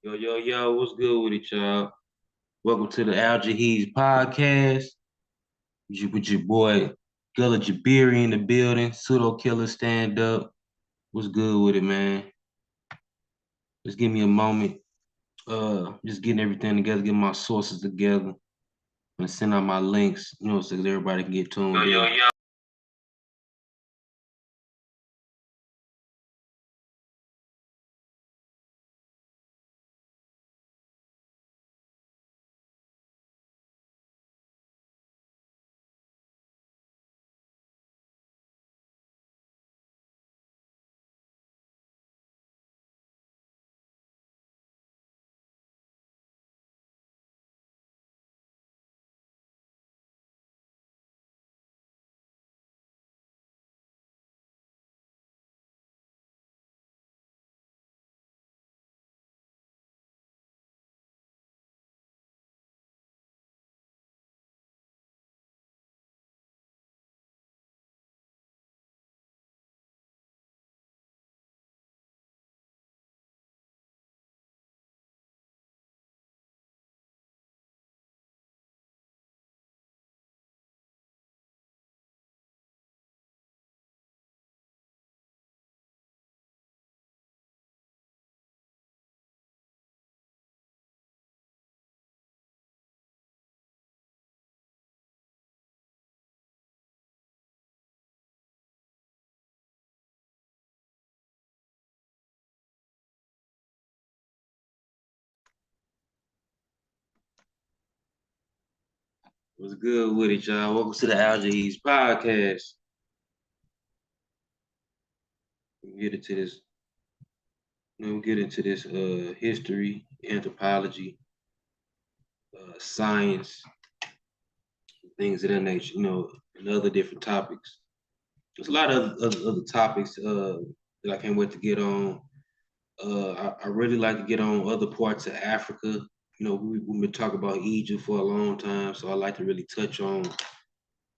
Yo, yo, yo, what's good with it, y'all? Welcome to the Al-Jahid's podcast. With your boy Gullah Jabiri in the building, pseudo killer stand up. What's good with it, man? Just give me a moment. Just getting everything together, getting my sources together, and send out my links, so that everybody can get tuned in. Yo. What's good with it, y'all? Welcome to the Al-Jahid's podcast. We get into this, we get into this history, anthropology, science, things of that nature, and other different topics. There's a lot of other topics that I can't wait to get on. I really like to get on other parts of Africa. We've been talking about Egypt for a long time, so I like to really touch on,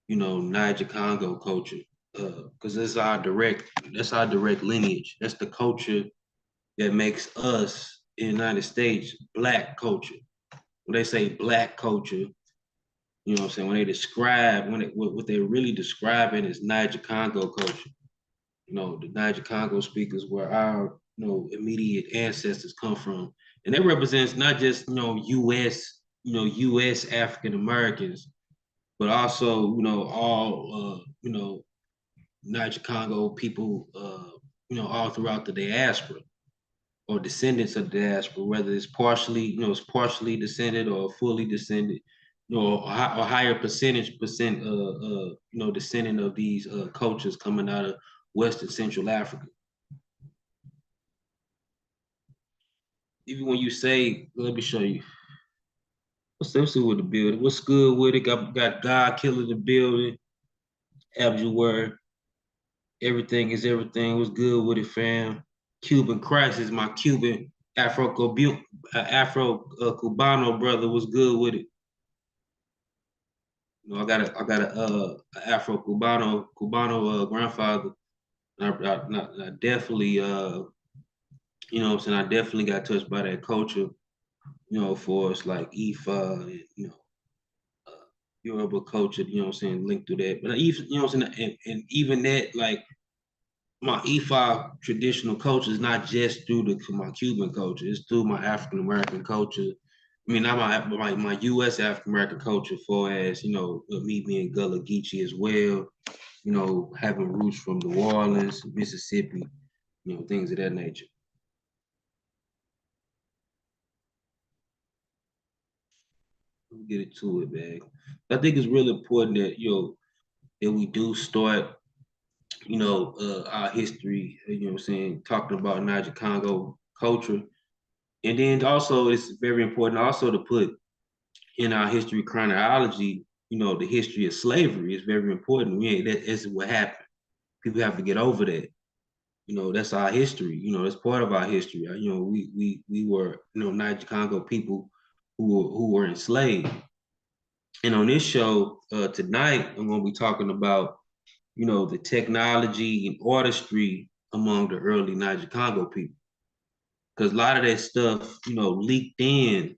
Niger-Congo culture, because that's our direct lineage. That's the culture that makes us in the United States Black culture. When they say Black culture, what I'm saying? When they describe, what they're really describing is Niger-Congo culture. The Niger-Congo speakers where our, immediate ancestors come from. And that represents not just, US African Americans, but also, all, Niger-Congo people, all throughout the diaspora or descendants of the diaspora, whether it's partially descended or fully descended, or higher percent, descendant of these cultures coming out of West and Central Africa. Even when you say, let me show you, what's up with the building? What's good with it? Got God Killer the building, Abjure. Everything is everything. What's good with it, fam? Cuban Christ is my Cuban Afro Cubano brother. What's good with it? I got a Afro Cubano grandfather. I definitely what I'm saying, I definitely got touched by that culture. For us like Ifa, and, uh, Yoruba culture. What I'm saying, linked to that. But even what I'm saying, and even that, like, my Ifa traditional culture is not just through my Cuban culture; it's through my African American culture. I mean, not my U.S. African American culture, for as me being Gullah Geechee as well. Having roots from New Orleans, Mississippi, things of that nature. We'll get it to it, man. I think it's really important that that we do start, our history. What I'm saying, talking about Niger Congo culture, and then also it's very important also to put in our history chronology. The history of slavery is very important. That is what happened. People have to get over that. That's our history. That's part of our history. We were, Niger Congo people who were enslaved. And on this show tonight, I'm going to be talking about, the technology and artistry among the early Niger Congo people. because a lot of that stuff, leaked in.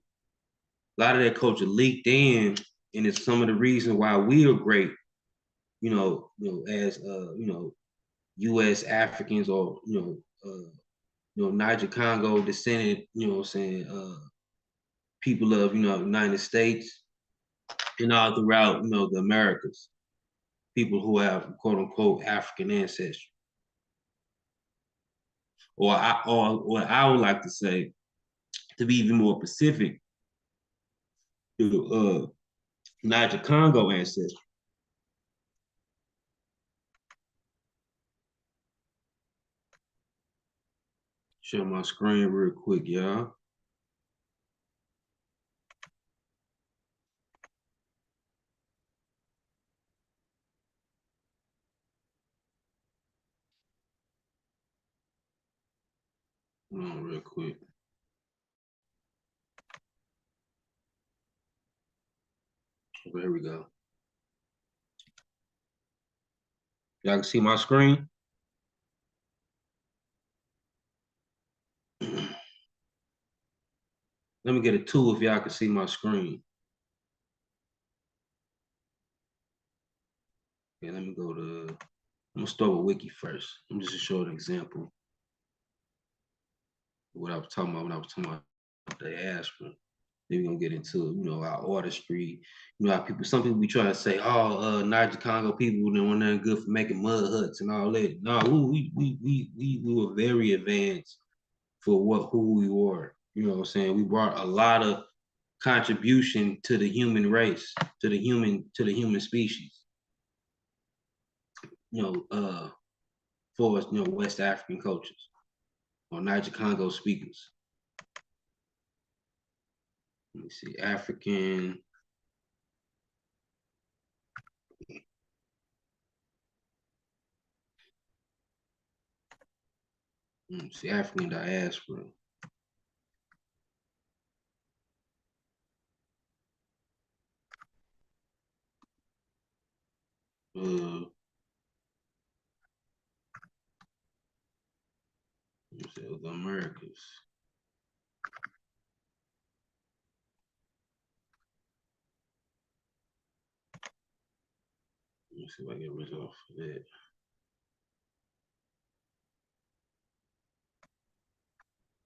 A lot of that culture leaked in, and it's some of the reason why we are great. As U.S. Africans or Niger-Congo descended, people of United States and all throughout the Americas, people who have quote unquote African ancestry, or what I would like to say, to be even more specific, Niger-Congo ancestry. Share my screen real quick, y'all. Hold on real quick. Okay, here we go. Y'all can see my screen. Let me get a 2 if y'all can see my screen. Okay, let me go to, I'm gonna start with Wiki first. I'm just to show an example of what I was talking about when I was talking about diaspora. Then we're gonna get into, our artistry. How people, some people be trying to say, oh, Niger-Congo people, they weren't that good for making mud huts and all that. No, we were very advanced for who we were. You know what I'm saying? We brought a lot of contribution to the human race, to the human species. For West African cultures or Niger-Congo speakers. Let me see, African. Let me see, African diaspora. The Americas. Let me see if I get results for that.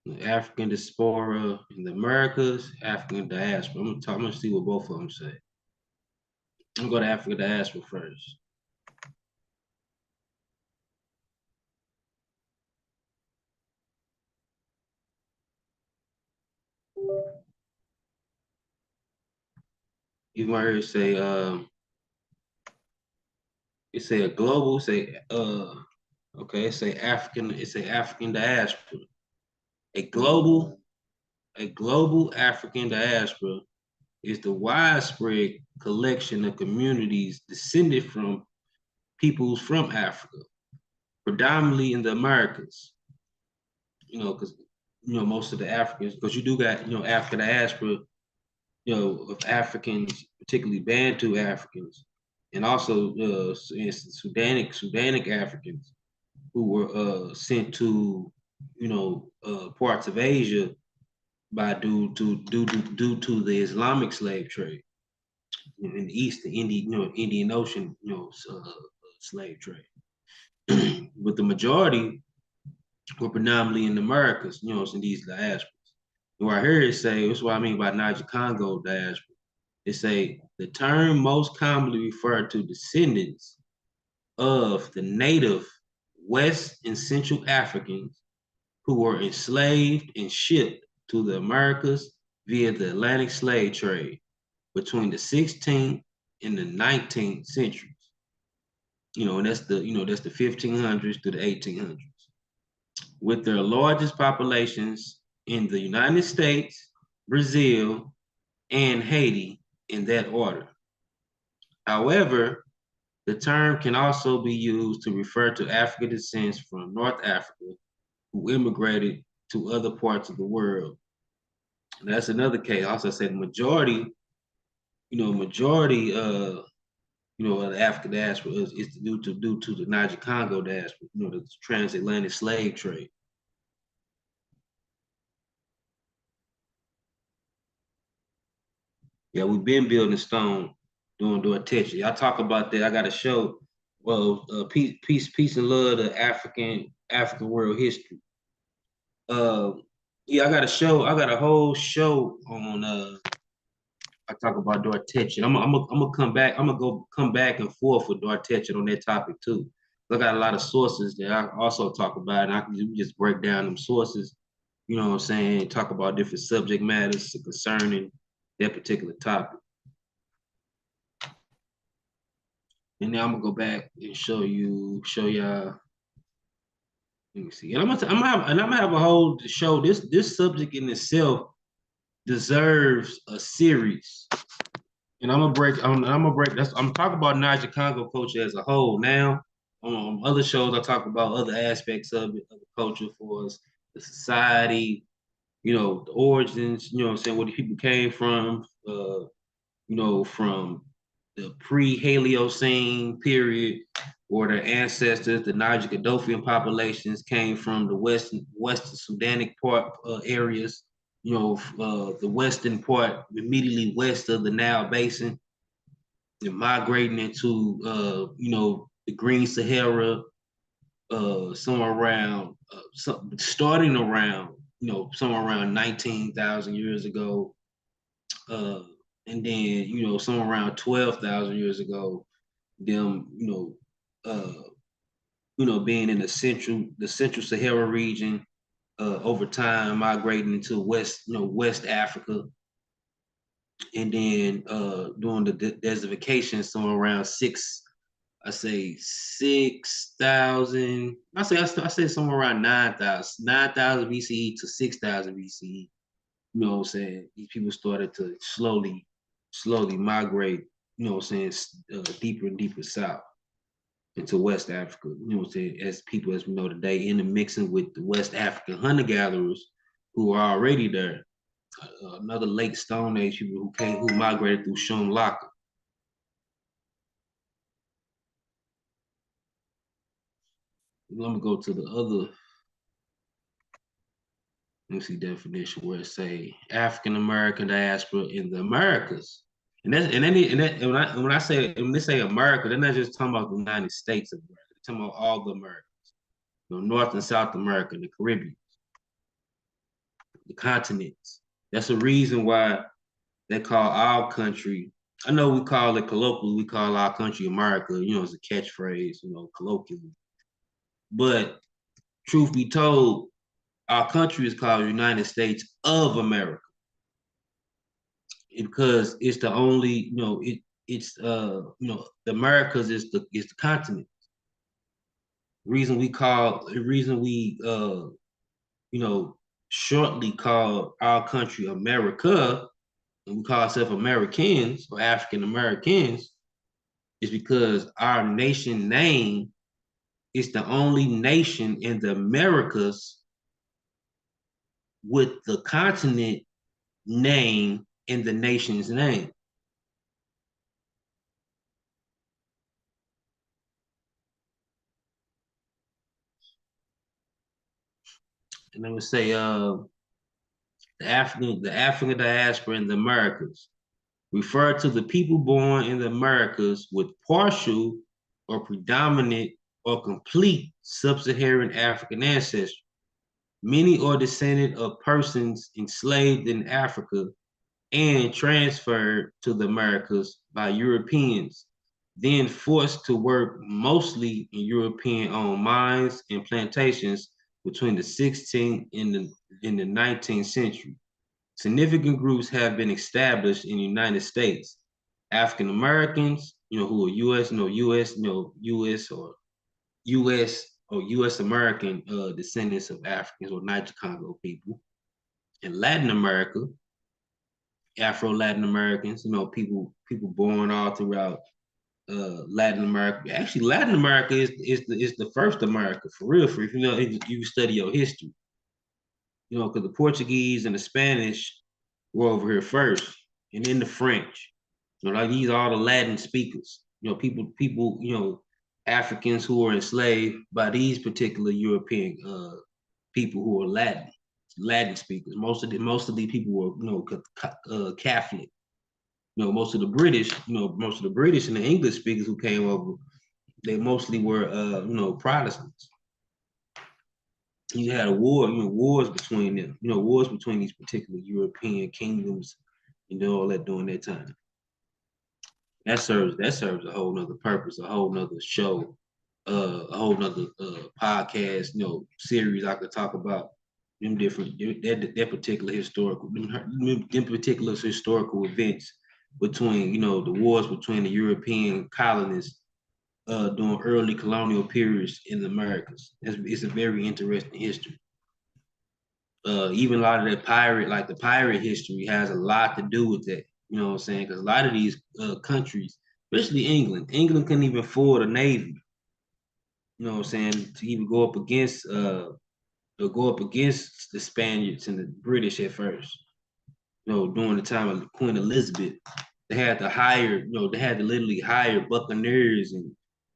The African diaspora in the Americas, African diaspora. I'm gonna see what both of them say. I'm gonna go to African diaspora first. You might hear it say, it say a global, okay, it say African diaspora. A global African diaspora is the widespread collection of communities descended from peoples from Africa, predominantly in the Americas. Because most of the Africans, because you do got African diaspora, of Africans, particularly Bantu Africans, and also Sudanic Africans who were sent to parts of Asia due to the Islamic slave trade in the East, the Indian Ocean, slave trade. But the majority were predominantly in the Americas, in these diasporas. And what I hear it say, that's what I mean by Niger-Congo diaspora. It say the term most commonly referred to descendants of the native West and Central Africans who were enslaved and shipped to the Americas via the Atlantic slave trade between the 16th and the 19th centuries. And that's the 1500s to the 1800s. With their largest populations in the United States, Brazil, and Haiti in that order. However, the term can also be used to refer to African descents from North Africa who immigrated to other parts of the world. And that's another case. Also said majority of the African diaspora is due to the Niger-Congo diaspora, the transatlantic slave trade. Yeah, we've been building stone, doing texture. I talk about that. I got a show. Well, peace, and love to African world history. Uh, yeah, I got a show. I got a whole show on. I talk about Dortetch, and I'm gonna come back. I'm gonna come back and forth with Dortetch on that topic too. I got a lot of sources that I also talk about, and I can just break down them sources. You know what I'm saying? Talk about different subject matters concerning that particular topic. And now I'm gonna go back and show y'all. Let me see. And I'm gonna have a whole show. This subject in itself deserves a series. And I'm gonna break. I'm talking about Niger-Congo culture as a whole now. On other shows, I talk about other aspects of it, of the culture for us, the society, the origins. You know what I'm saying? Where the people came from. From the pre-Haliocene period, where their ancestors, the Niger-Condofian populations, came from the western Sudanic part areas. The western part immediately west of the Nile Basin, and migrating into the Green Sahara, somewhere around starting around somewhere around 19,000 years ago, uh, and then somewhere around 12,000 years ago, them being in the central Sahara region, over time migrating into West Africa, and then during the desertification, somewhere around I say 6,000. I say somewhere around 9,000 BCE to 6,000 BCE. You know what I'm saying? These people started to slowly migrate. You know what I'm saying? Deeper and deeper south into West Africa. You know what I'm saying? As people as we know today, intermixing with the West African hunter gatherers who are already there. Another late Stone Age people who migrated through Shumlaka. Let me go to the other. Let me see definition where it say African American diaspora in the Americas. And when they say America, they're not just talking about the United States of America. They're talking about all the Americas. North and South America, the Caribbean, the continents. That's the reason why they call our country. I know we call it colloquially, we call our country America, as a catchphrase, colloquially. But truth be told, our country is called United States of America because it's the only, the Americas is the continent. The reason we you know shortly call our country America, and we call ourselves Americans or African Americans, is because our nation name is the only nation in the Americas with the continent name in the nation's name. And I would say the African diaspora in the Americas refer to the people born in the Americas with partial or predominant or complete sub-Saharan African ancestry. Many are descended of persons enslaved in Africa and transferred to the Americas by Europeans, then forced to work mostly in European-owned mines and plantations between the 16th and the 19th century. Significant groups have been established in the United States. African Americans, who are U.S., U.S. American descendants of Africans or Niger-Congo people. In Latin America, Afro Latin Americans, people born all throughout Latin America. Actually, Latin America is the first America for real. For if you study your history, because the Portuguese and the Spanish were over here first, and then the French. Like these are all the Latin speakers. Africans who were enslaved by these particular European people who are Latin speakers. Most of these people were, Catholic. most of the British, most of the British and the English speakers who came over, they mostly were, Protestants. You had a war, wars between them, wars between these particular European kingdoms, all that during that time. That serves a whole nother purpose, a whole nother show, a whole nother podcast, series I could talk about them different that particular historical them particular historical events between the wars between the European colonists during early colonial periods in the Americas. It's a very interesting history. Even a lot of the pirate history has a lot to do with that. You know what I'm saying? Because a lot of these countries, especially England couldn't even afford a navy. You know what I'm saying? To even go up against the Spaniards and the British at first. During the time of Queen Elizabeth, they had to hire, they had to literally hire buccaneers and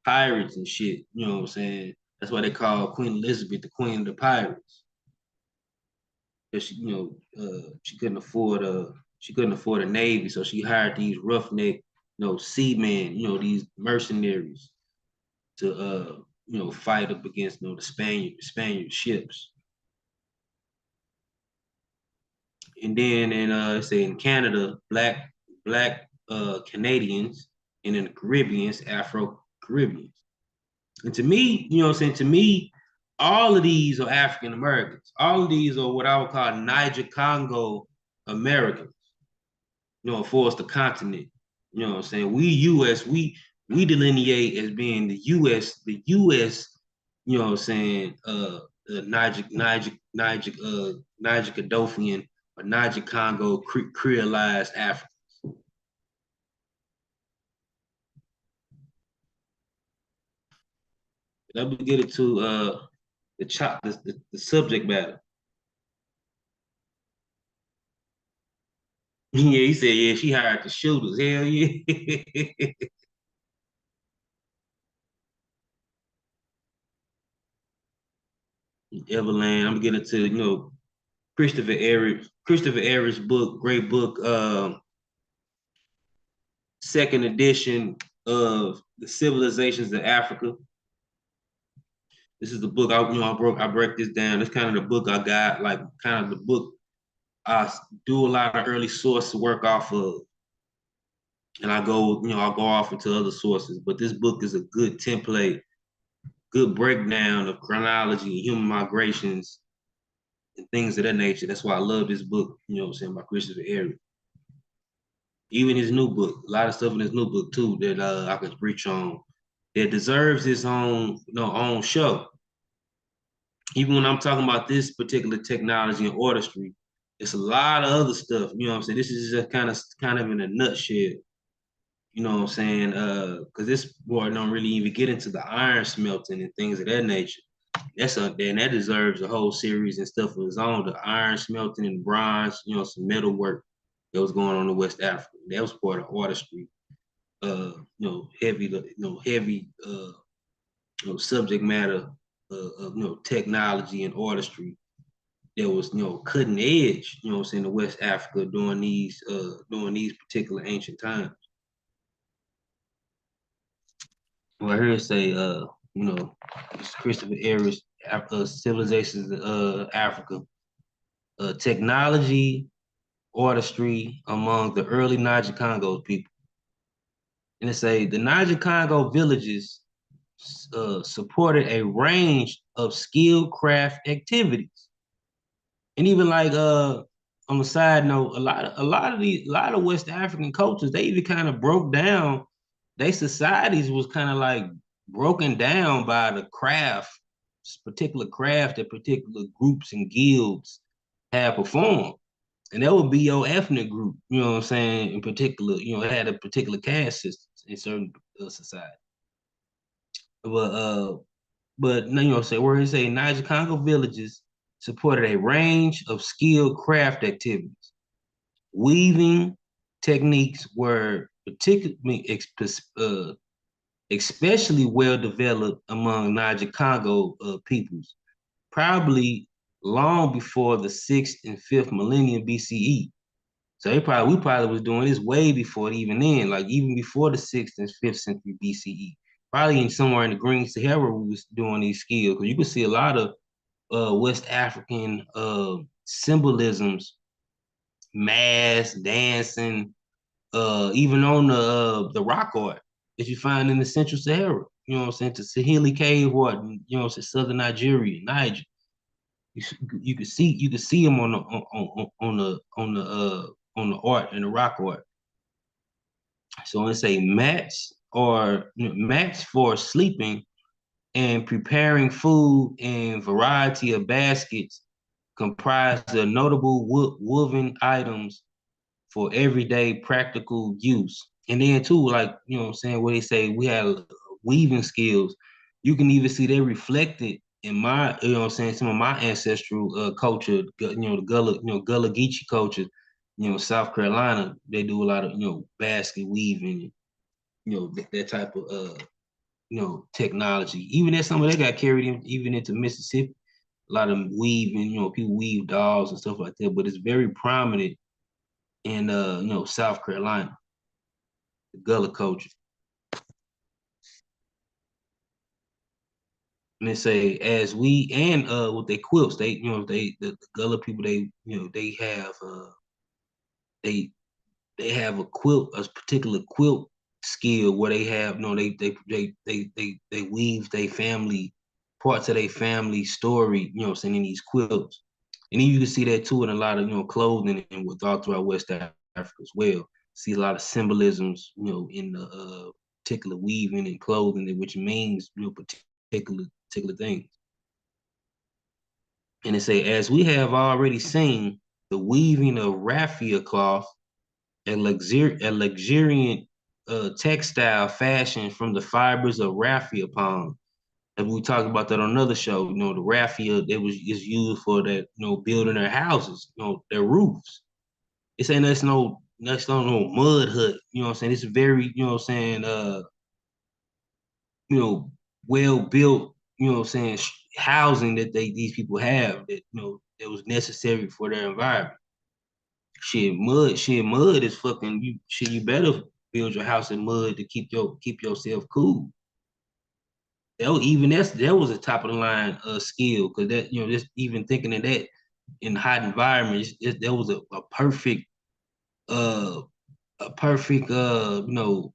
pirates and shit. You know what I'm saying? That's why they call Queen Elizabeth the Queen of the Pirates. Because she couldn't afford a navy, so she hired these roughneck, seamen, these mercenaries to fight up against the Spaniard ships. And then in Canada, black Canadians, and in the Caribbeans, Afro Caribbeans. And to me, to me, all of these are African Americans. All of these are what I would call Niger-Congo Americans. For us, the continent. You know what I'm saying? We US, we delineate as being the US, Niger Godolphin or Niger-Congo Creolized Africa. Let me get it to the subject matter. Yeah, he said, yeah, she hired the shooters. Hell yeah. Everland. I'm getting to, Christopher Ayres book, great book, second edition of The Civilizations of Africa. This is the book I break this down. It's kind of the book I got, like kind of the book I do a lot of early source work off of. And I'll go off into other sources. But this book is a good template, good breakdown of chronology, human migrations, and things of that nature. That's why I love this book, by Christopher Ayres. Even his new book, a lot of stuff in his new book too that I could preach on that deserves its own, own show. Even when I'm talking about this particular technology and artistry, it's a lot of other stuff. You know what I'm saying? This is just kind of in a nutshell. You know what I'm saying? Because this boy don't really even get into the iron smelting and things of that nature. That deserves a whole series and stuff of its own. The iron smelting and bronze, some metal work that was going on in West Africa. That was part of artistry. Heavy subject matter of technology and artistry that was cutting edge. In West Africa during these particular ancient times. Well, I heard it say, Christopher Ayres, Civilizations of Africa, technology, artistry among the early Niger-Congo people. And it say the Niger-Congo villages supported a range of skilled craft activities. And even like on the side note, a lot of West African cultures, they even kind of broke down. Their societies was kind of like broken down by the particular craft that particular groups and guilds had performed. And that would be your ethnic group, you know what I'm saying? In particular, it had a particular caste system in certain society. But say where he say Niger-Congo villages supported a range of skilled craft activities. Weaving techniques were particularly especially well developed among Niger-Congo peoples, probably long before the 6th and 5th millennium BCE. So we probably was doing this way before it even then, like even before the 6th and 5th century BCE. Probably in somewhere in the Green Sahara we was doing these skills. Because you can see a lot of West African symbolisms, mass, dancing, even on the rock art that you find in the Central Sahara. You know what I'm saying? To Saheli cave art, you know, southern Nigeria, Niger. You can see them on the art and the rock art. So it's a match for sleeping and preparing food and variety of baskets comprised of notable woven items for everyday practical use. And then too, like, you know what I'm saying, where they say we have weaving skills, you can even see they reflected in my, you know what I'm saying, some of my ancestral culture, you know, the Gullah Geechee culture, you know, South Carolina, they do a lot of, you know, basket weaving, you know, that type of you know, technology. Even that some of that got carried in, even into Mississippi. A lot of weaving, you know, people weave dolls and stuff like that, but it's very prominent in you know, South Carolina, the Gullah culture. And they say as we and with their quilts, they, you know, the Gullah people, they, you know, they they have a quilt, a particular quilt skill where they have, you know, they weave their family parts of their family story, you know, saying in these quilts. And then you can see that too in a lot of, you know, clothing and with all throughout West Africa as well. See a lot of symbolisms, you know, in the particular weaving and clothing, which means, you know, particular things. And they say, as we have already seen, the weaving of raffia cloth, a luxuriant textile fashioned from the fibers of raffia palm. And we talked about that on another show. You know, the raffia that is used for that, you know, building their houses, you know, their roofs. It's saying that's no mud hut. You know what I'm saying? It's very, you know what I'm saying, you know, well built, you know what I'm saying, housing that these people have that, you know, that was necessary for their environment. Mud is fucking you. Shit, you better build your house in mud to keep yourself cool. That was a top of the line skill because that, you know, just even thinking of that in hot environments, that was uh a perfect you know,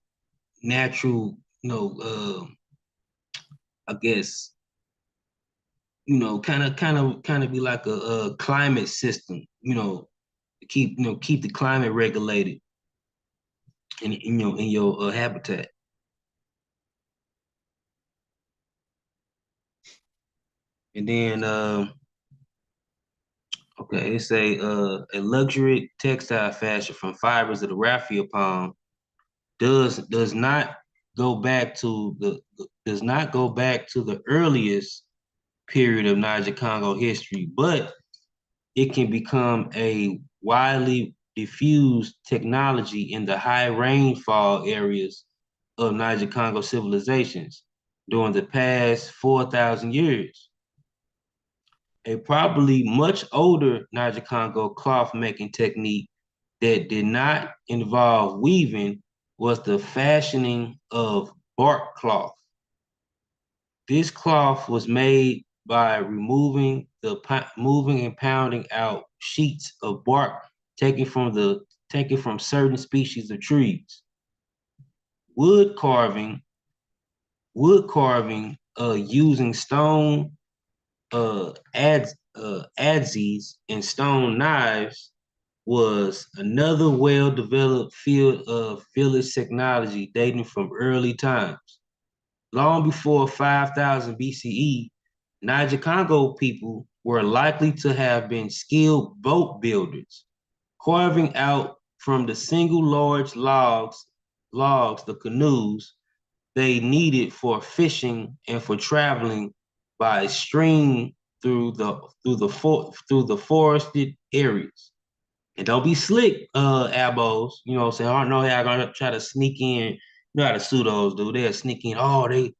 natural, you know, I guess, you know, kind of be like a climate system, you know, to keep the climate regulated in your habitat. And then okay, it's a luxury textile fashion from fibers of the raffia palm does not go back to the earliest period of Niger-Congo history, but it can become a widely diffused technology in the high rainfall areas of Niger-Congo civilizations during the past 4,000 years. A probably much older Niger-Congo cloth making technique that did not involve weaving was the fashioning of bark cloth. This cloth was made by moving and pounding out sheets of bark taken from certain species of trees. Wood carving, using stone adzes and stone knives was another well-developed field of village technology dating from early times. Long before 5000 BCE, Niger-Congo people were likely to have been skilled boat builders, carving out from the single large logs, the canoes they needed for fishing and for traveling by stream through the forested areas. And don't be slick, abos. You know what I'm saying? I don't know how I'm gonna try to sneak in. You know how the pseudos do. They'll sneak in. Oh, they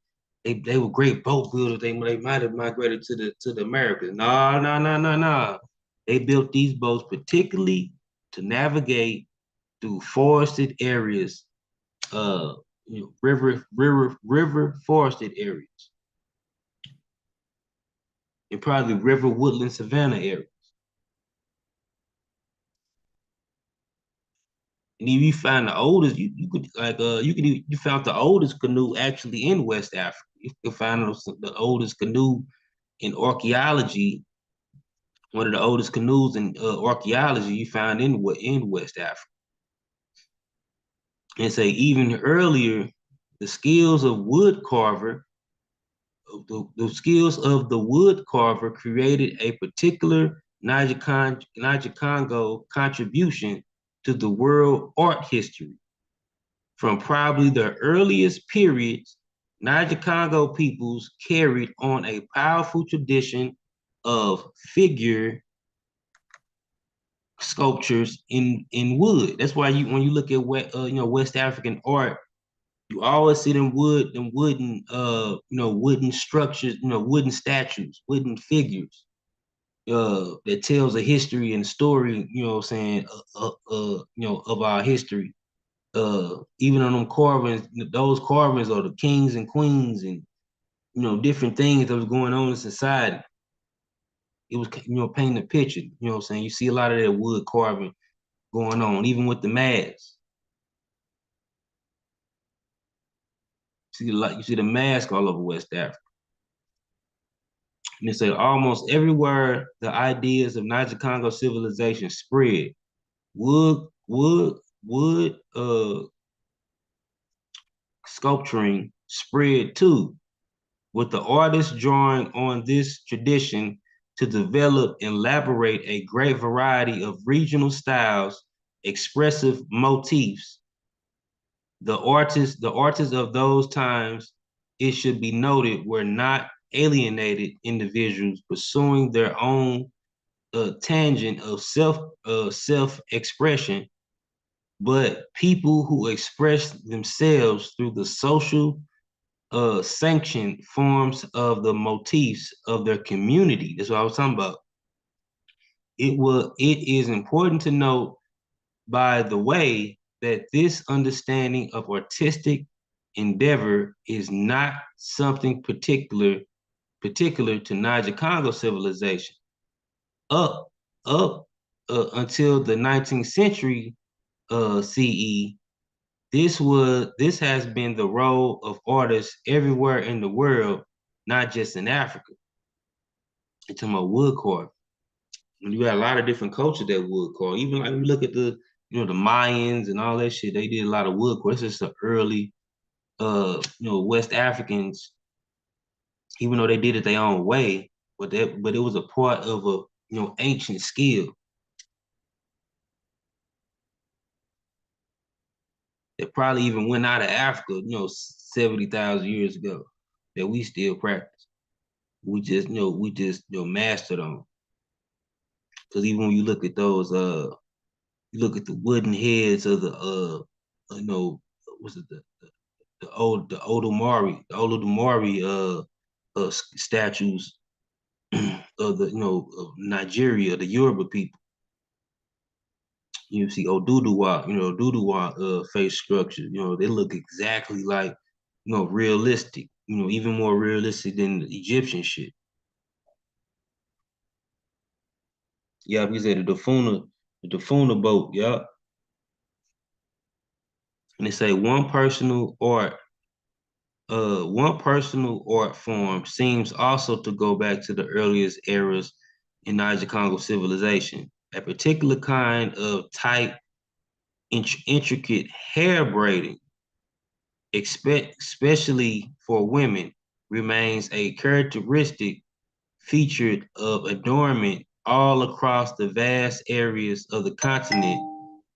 were great boat builders. They might have migrated to the Americas. No, no, no, no, no. They built these boats particularly to navigate through forested areas, river forested areas, and probably river woodland savanna areas. And if you find the oldest, you could like you found the oldest canoe actually in West Africa. You can find the oldest canoe in archaeology. One of the oldest canoes in archaeology you found in West Africa. And say even earlier, the skills of wood carver, the skills of the wood carver created a particular Niger-Congo contribution to the world art history. From probably the earliest periods, Niger-Congo peoples carried on a powerful tradition of figure sculptures in wood. That's why when you look at West African art, you always see them wooden wooden structures, wooden statues, wooden figures that tells a history and story, of our history. Even on them carvings, those carvings are the kings and queens and different things that was going on in society. It was painting a picture. You see a lot of that wood carving going on, even with the masks. You see the mask all over West Africa. And they say almost everywhere the ideas of Niger-Congo civilization spread, wood sculpturing spread too, with the artists drawing on this tradition to develop and elaborate a great variety of regional styles, expressive motifs. The artists of those times, it should be noted, were not alienated individuals pursuing their own tangent of self-expression, but people who express themselves through the social sanctioned forms of the motifs of their community. That's what I was talking about. It is important to note, by the way, that this understanding of artistic endeavor is not something particular to Niger-Congo civilization. Up until the 19th century CE, this has been the role of artists everywhere in the world, not just in Africa. It's talking about wood carving. And you got a lot of different cultures that wood carve. Even like we look at the the Mayans and all that shit, they did a lot of wood carve. This is the early West Africans, even though they did it their own way, but it was a part of a ancient skill that probably even went out of Africa, 70,000 years ago, that we still practice. We just mastered on. Because even when you look at those, you look at the wooden heads of the, what's it, the Olodumare statues of the, of Nigeria, the Yoruba people. You see Oduduwa face structure. They look exactly like, realistic. Even more realistic than the Egyptian shit. Yeah, we said the Dafuna boat. Yeah, and they say one personal art form seems also to go back to the earliest eras in Niger-Congo civilization. A particular kind of tight, intricate hair braiding, especially for women, remains a characteristic feature of adornment all across the vast areas of the continent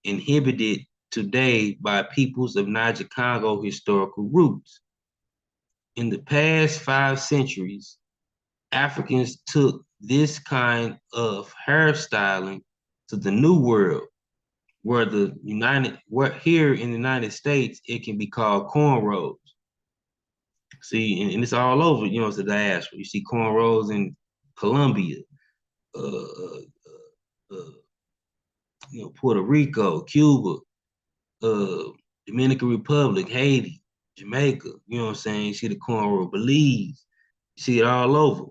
inhabited today by peoples of Niger-Congo historical roots. In the past 5 centuries, Africans took this kind of hairstyling to the New World, where here in the United States, it can be called cornrows. See, and it's all over, it's the diaspora. You see cornrows in Colombia, uh, uh, Puerto Rico, Cuba, uh, Dominican Republic, Haiti, Jamaica, you know what I'm saying? You see the cornrow, Belize, you see it all over.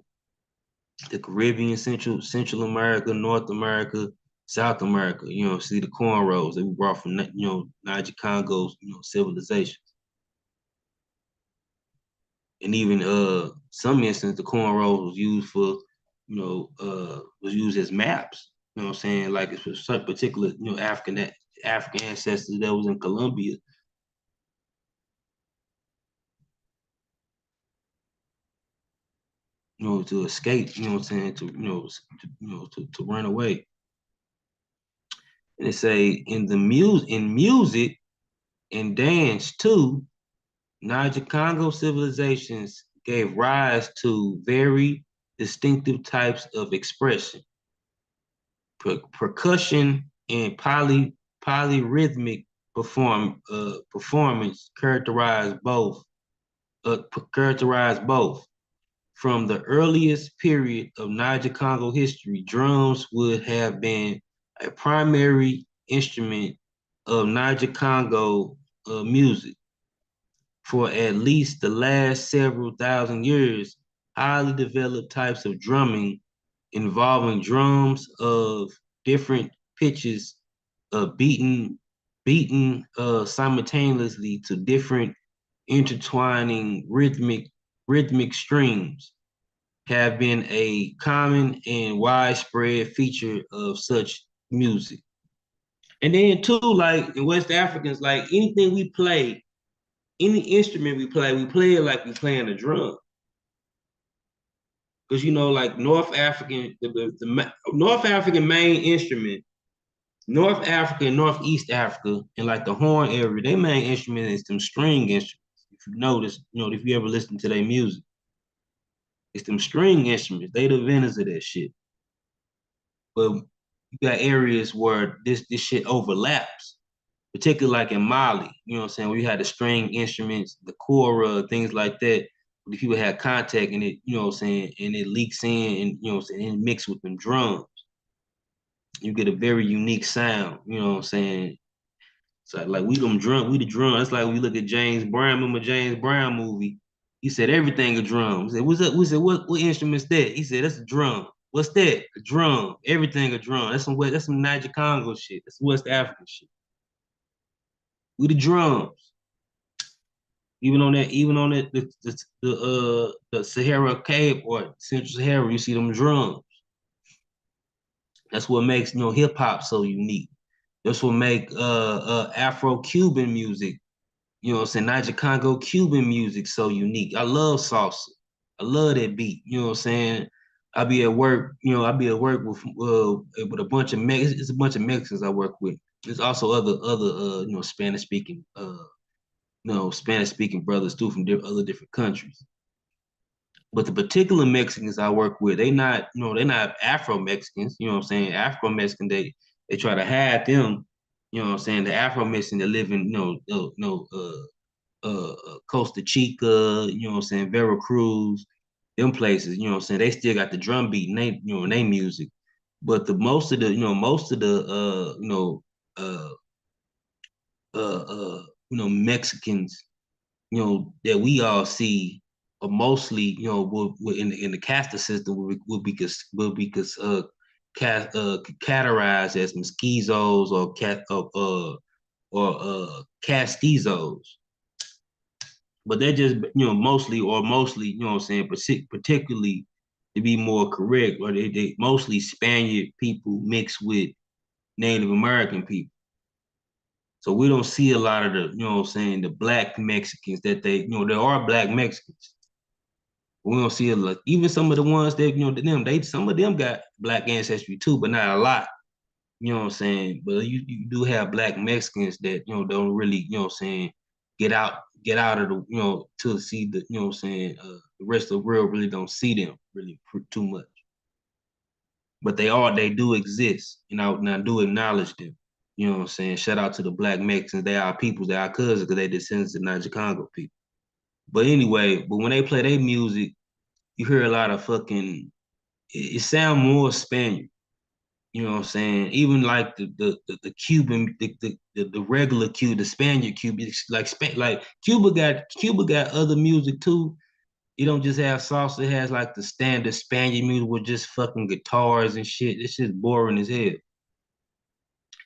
The Caribbean, Central America, North America, South America, see the cornrows that we brought from, Niger-Congo's, civilization. And even some instances the cornrows was used for, was used as maps. You know what I'm saying? Like it's for some particular, African ancestors that was in Colombia. To escape, you know what I'm saying, to run away. And they say in music and dance too, Niger-Congo civilizations gave rise to very distinctive types of expression. Percussion and polyrhythmic performance characterized both. From the earliest period of Niger-Congo history, drums would have been a primary instrument of Niger-Congo music. For at least the last several thousand years, highly developed types of drumming involving drums of different pitches beaten simultaneously to different intertwining rhythmic streams have been a common and widespread feature of such music. And then too, like in West Africans, like anything we play, any instrument we play it like we playing a drum. Because like North African, the North African main instrument, North Africa and Northeast Africa, and like the Horn area, their main instrument is them string instruments. If you notice, if you ever listen to their music, it's them string instruments. They the inventors of that shit. But you got areas where this shit overlaps, particularly like in Mali, you know what I'm saying, where you had the string instruments, the kora, things like that. But people had contact and it, you know what I'm saying, and it leaks in and you know what I'm saying, and it mixed with them drums. You get a very unique sound, you know what I'm saying? So like we the drum. It's like when you look at James Brown, remember James Brown movie? He said everything a drum. He said, what's that? We said, what instrument's that? He said, that's a drum. What's that? A drum. Everything a drum. That's some Niger-Congo shit. That's West African shit. We the drums. Even on that the Sahara Cave or Central Sahara, you see them drums. That's what makes hip hop so unique. That's what make Afro-Cuban music, you know what I'm saying, Niger-Congo Cuban music so unique. I love salsa. I love that beat. You know what I'm saying? I be at work, with a bunch of it's a bunch of Mexicans I work with. There's also other Spanish speaking brothers too from other different countries. But the particular Mexicans I work with, they're not Afro Mexicans, you know what I'm saying? Afro Mexican, they try to hide them, you know what I'm saying? The Afro Mexican that live in, Costa Chica, you know what I'm saying, Veracruz, them places, you know what I'm saying? They still got the drum beat in they music. But the most of the Mexicans, that we all see are mostly, in the caste system will be categorized as mestizos or castizos. But they're just, mostly, you know what I'm saying, particularly to be more correct, or they mostly Spaniard people mixed with Native American people. So we don't see a lot of the, you know what I'm saying, the black Mexicans that there are black Mexicans. We don't see a lot. Even some of the ones that, some of them got black ancestry too, but not a lot. You know what I'm saying? But you do have black Mexicans that, don't really, you know what I'm saying, get out of the, to see the, you know what I'm saying, the rest of the world really don't see them really too much. But they do exist, and I do acknowledge them. You know what I'm saying? Shout out to the black Mexicans. They are peoples, they are cousins, because they descendants of Niger-Congo people. But anyway, when they play their music, you hear a lot of fucking, it sound more Spaniard. You know what I'm saying? Even like the Cuban, the regular Cuban, the Spaniard Cuban, like Cuba got other music too. You don't just have salsa, it has like the standard Spaniard music with just fucking guitars and shit. This shit's boring as hell.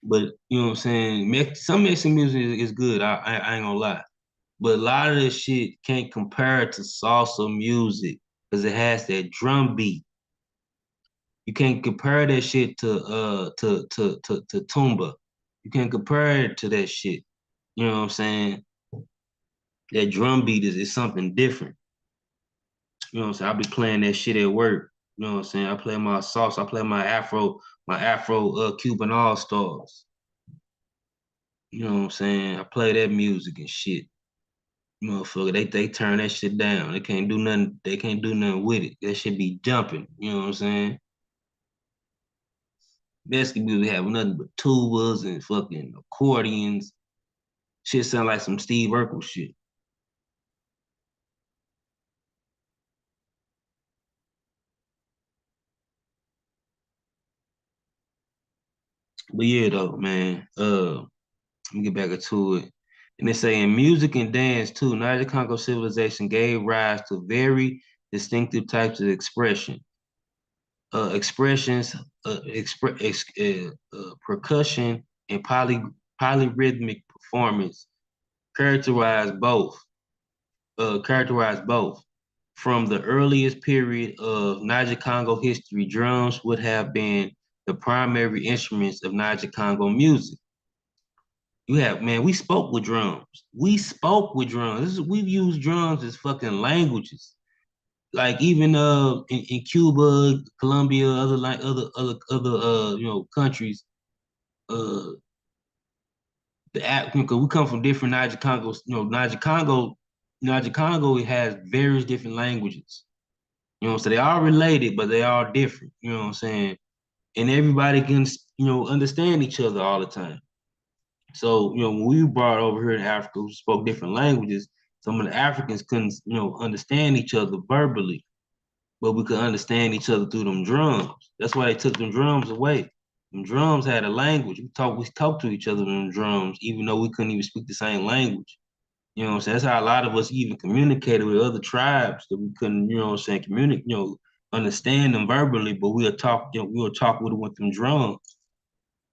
But you know what I'm saying? Some Mexican music is good. I ain't gonna lie. But a lot of this shit can't compare to salsa music because it has that drum beat. You can't compare that shit to tumba. You can't compare it to that shit. You know what I'm saying? That drum beat is something different. You know what I'm saying? I be playing that shit at work. You know what I'm saying? I play my sauce. I play my Afro Cuban All Stars. You know what I'm saying? I play that music and shit. Motherfucker, they turn that shit down. They can't do nothing. They can't do nothing with it. That shit be jumping. You know what I'm saying? Basically, music have nothing but tubas and fucking accordions. Shit sound like some Steve Urkel shit. But yeah, though, man. Let me get back into it. And they say in music and dance too, Niger-Congo civilization gave rise to very distinctive types of expressions, percussion, and polyrhythmic performance characterized both. Characterized both. From the earliest period of Niger-Congo history, drums would have been the primary instruments of Niger-Congo music. You have, man, we spoke with drums. We spoke with drums. We've used drums as fucking languages. Like even in Cuba, Colombia, other countries, uh because we come from different Niger Congos, Niger Congo it has various different languages. So they are related, but they are different. You know what I'm saying? And everybody can understand each other all the time. So, when we brought over here in Africa who spoke different languages, some of the Africans couldn't, understand each other verbally, but we could understand each other through them drums. That's why they took them drums away. Them drums had a language. We talked to each other with them drums, even though we couldn't even speak the same language. You know what I'm saying? That's how a lot of us even communicated with other tribes that we couldn't, you know what I'm saying, understand them verbally, but we'll talk with them drums.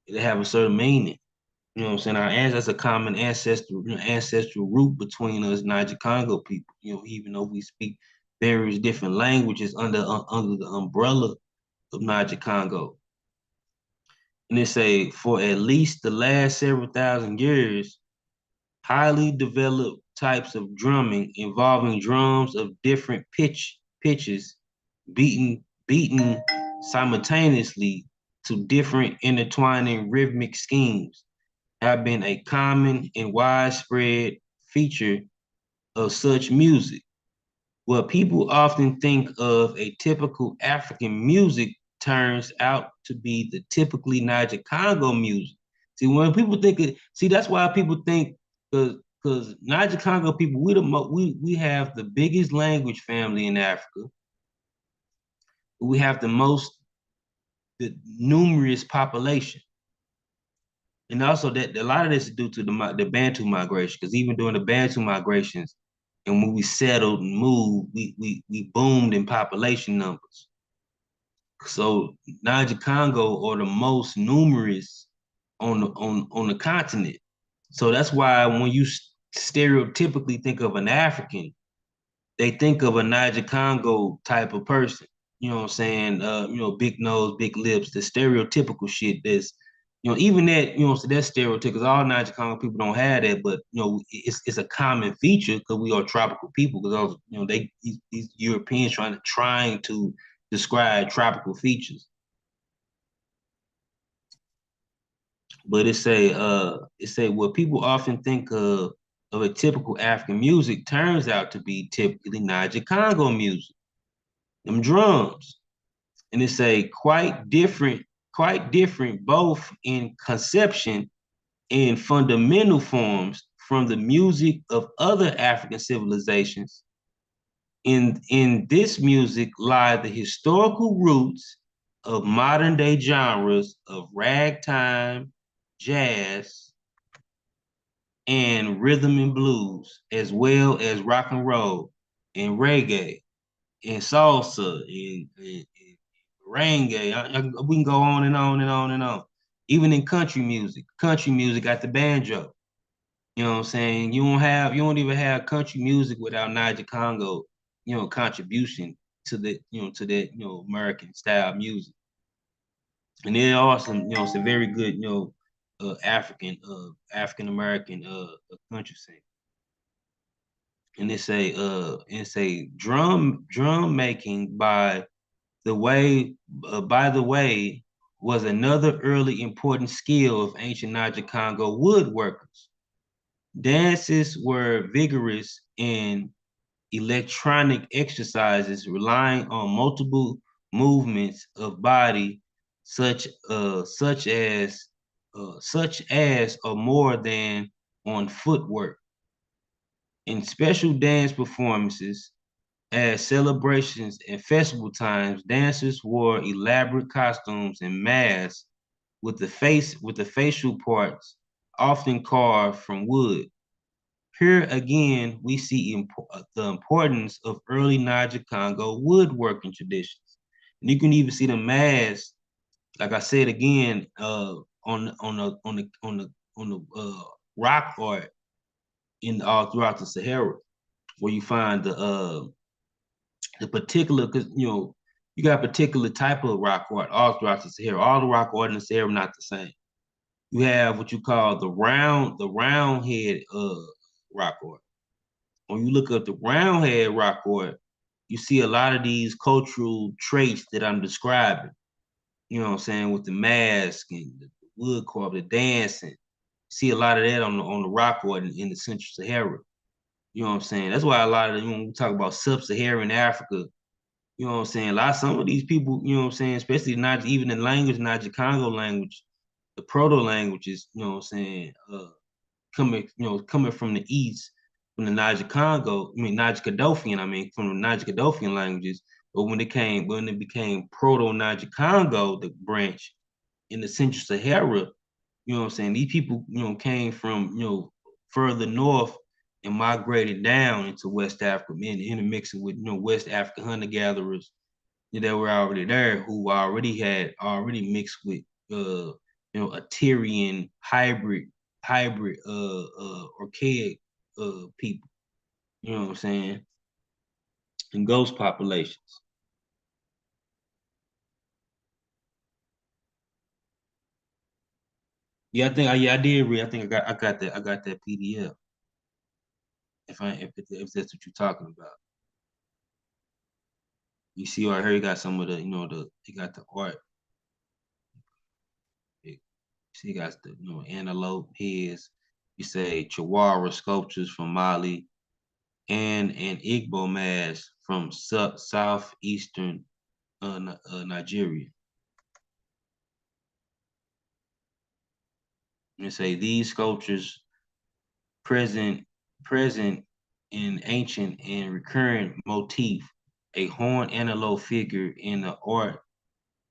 They have a certain meaning. You know what I'm saying? That's a common ancestral root between us Niger Congo people. Even though we speak various different languages under the umbrella of Niger Congo. And they say for at least the last several thousand years, highly developed types of drumming involving drums of different pitches beaten simultaneously to different intertwining rhythmic schemes have been a common and widespread feature of such music. What people often think of a typical African music turns out to be the typically Niger Congo music. See, when people think it, see, that's why people think because Niger Congo people, we have the biggest language family in Africa. We have the numerous population. And also that a lot of this is due to the Bantu migration, because even during the Bantu migrations, and when we settled and moved, we boomed in population numbers. So Niger Congo are the most numerous on the continent. So that's why when you stereotypically think of an African, they think of a Niger Congo type of person. You know what I'm saying? Big nose, big lips, the stereotypical shit that's, even that, so that's stereotypical. Because all Niger Congo people don't have that, but it's a common feature because we are tropical people. Because these Europeans trying to describe tropical features. But it say what people often think of a typical African music turns out to be typically Niger Congo music. Them drums. And it's a quite different both in conception and fundamental forms from the music of other African civilizations. In this music lie the historical roots of modern day genres of ragtime, jazz, and rhythm and blues, as well as rock and roll and reggae and salsa and merengue. We can go on and on and on and on. Even in country music got the banjo. You know what I'm saying? You don't even have country music without Niger-Congo, contribution to to that, American style music. And there are some very good, African American country singers. And it's a drum making by the way, was another early important skill of ancient Niger-Congo woodworkers. Dances were vigorous in electronic exercises relying on multiple movements of body, such as or more than on footwork. In special dance performances, as celebrations and festival times, dancers wore elaborate costumes and masks with the facial parts often carved from wood. Here again, we see the importance of early Niger-Congo woodworking traditions. And you can even see the masks, like I said again, on the rock art in all throughout the Sahara, where you find the particular, because you got a particular type of rock art all throughout the Sahara. All the rock art in the Sahara are not the same. You have what you call the round head rock art. When you look up the round head rock art, you see a lot of these cultural traits that I'm describing. You know what I'm saying, with the mask and the wood carving, the dancing. See a lot of that on the rock art in the Central Sahara. You know what I'm saying? That's why a lot of when we talk about sub-Saharan Africa, you know what I'm saying? Some of these people, you know what I'm saying, especially not even the language, not your Congo language, the proto languages, you know what I'm saying, coming from the east, from the Niger-Congofian, from the Niger-Congofian languages. But when it became proto Niger-Congo, the branch in the Central Sahara, you know what I'm saying, these people, came from, further north and migrated down into West Africa, intermixing with, West African hunter-gatherers that were already there, who already mixed with a Tyrian hybrid archaic people, you know what I'm saying, and ghost populations. Yeah, I did read. I think I got that PDF. If that's what you're talking about, you see right here, you got some of the, you got the art. You see, you got the, antelope heads. You say Chihuahua sculptures from Mali, and an Igbo mask from southeastern Nigeria. And say these sculptures present present in ancient and recurrent motif, a horned antelope figure in the art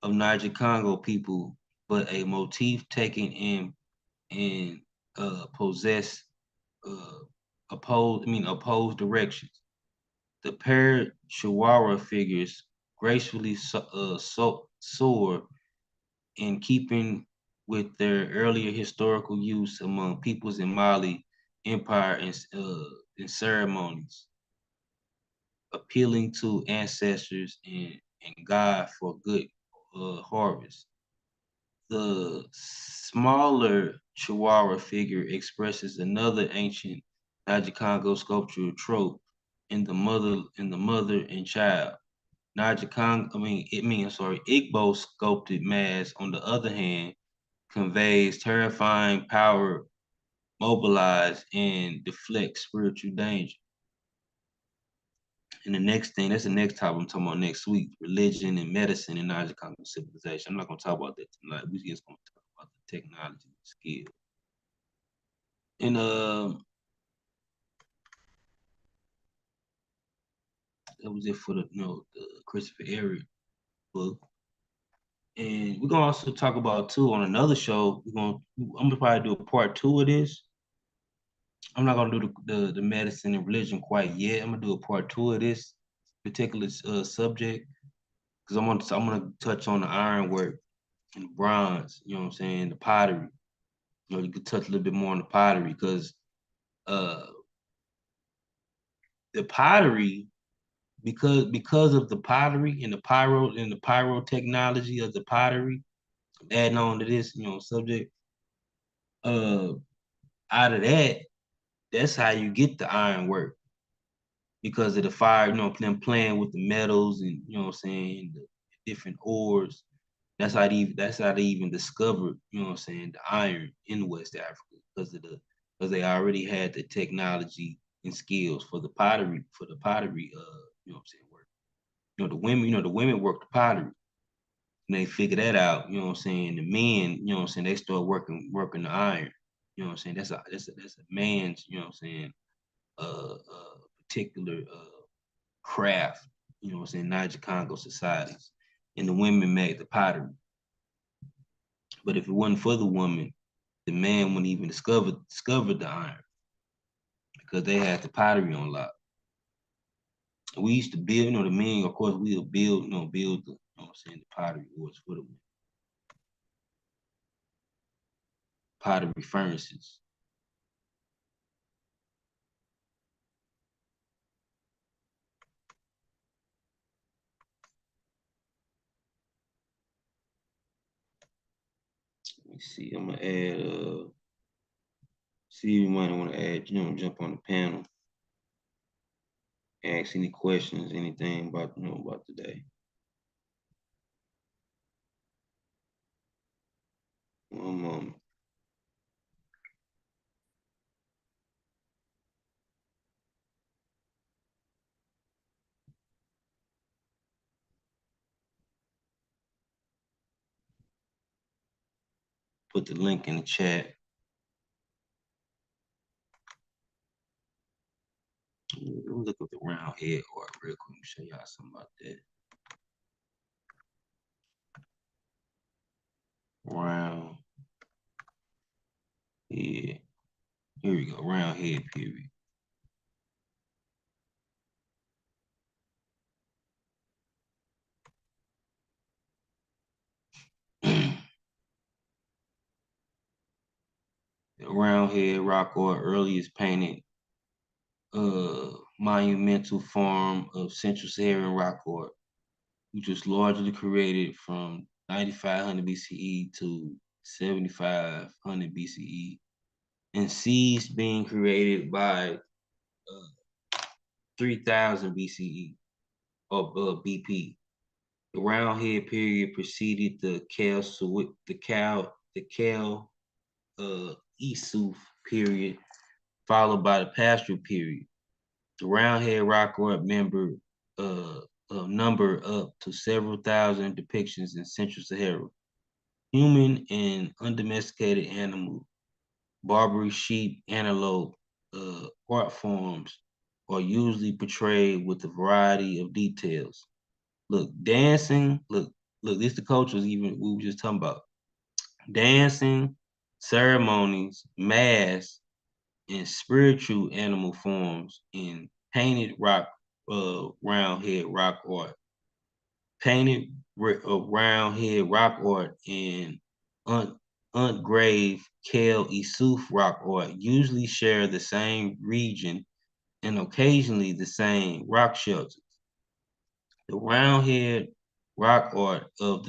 of Niger-Congo people, but a motif taken in possess uh, opposed directions. The paired Chihuahua figures gracefully soar in keeping with their earlier historical use among peoples in Mali Empire in ceremonies, appealing to ancestors and God for good harvest. The smaller Chihuahua figure expresses another ancient Niger-Congo sculptural trope in the mother and child. Igbo sculpted mask, on the other hand, conveys terrifying power, mobilize, and deflect spiritual danger. And that's the next topic I'm talking about next week: religion and medicine in Niger-Congo civilization. I'm not gonna talk about that tonight. We're just gonna talk about the technology and skill. And that was it for the Christopher Eric book. And we're gonna also talk about too on another show. I'm gonna probably do a part two of this. I'm not gonna do the medicine and religion quite yet. I'm gonna do a part two of this particular subject because I'm gonna touch on the ironwork and the bronze. You know what I'm saying? The pottery. You know, you could touch a little bit more on the pottery because uh the pottery because of the pottery and the pyro technology of the pottery. Adding on to this, subject. Uh, Out of that, that's how you get the ironwork because of the fire, them playing with the metals and what I'm saying, the different ores. That's how they even discovered, what I'm saying, the iron in West Africa because they already had the technology and skills for the pottery what I'm saying, work. The women work the pottery. And they figure that out, you know what I'm saying? The men, you know what I'm saying, they start working the iron. You know what I'm saying? That's a man's, you know what I'm saying, particular craft, you know what I'm saying, Niger-Congo societies. And the women made the pottery. But if it wasn't for the woman, the man wouldn't even discover the iron because they had the pottery on lock. We used to build, the men, of course, we would build the, what I'm saying, the pottery was for the women. Pottery furnaces. Let me see. I'm gonna add see if you might want to add, jump on the panel, ask any questions, anything about today. One moment. Put the link in the chat. Let me look up the round head art real quick and show y'all something about that. Round head. Here we go. Round head period. The round head rock art earliest painted monumental form of Central Saharan rock art, which was largely created from 9500 BCE to 7500 BCE and ceased being created by 3000 BCE or BP. The roundhead period preceded the Cal Isuf period, followed by the Pastoral period. The roundhead rock art uh, number up to several thousand depictions in Central Sahara. Human and undomesticated animal, Barbary sheep, antelope, art forms are usually portrayed with a variety of details. Look, dancing, look, this the cultures even we were just talking about. Dancing, ceremonies, mass, and spiritual animal forms in painted round head rock art. Painted round head rock art and engraved Kel Isuf rock art usually share the same region and occasionally the same rock shelters. The roundhead rock art of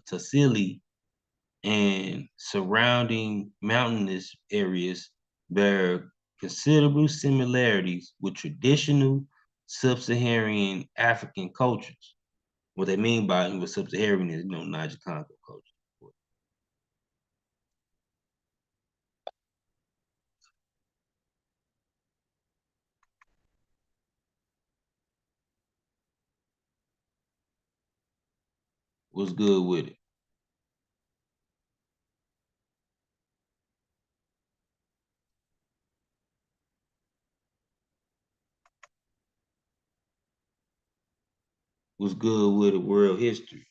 Tassili and surrounding mountainous areas bear considerable similarities with traditional sub-Saharan African cultures. What they mean by sub-Saharan is, Niger-Congo culture. What's good with it? What's good with the world history?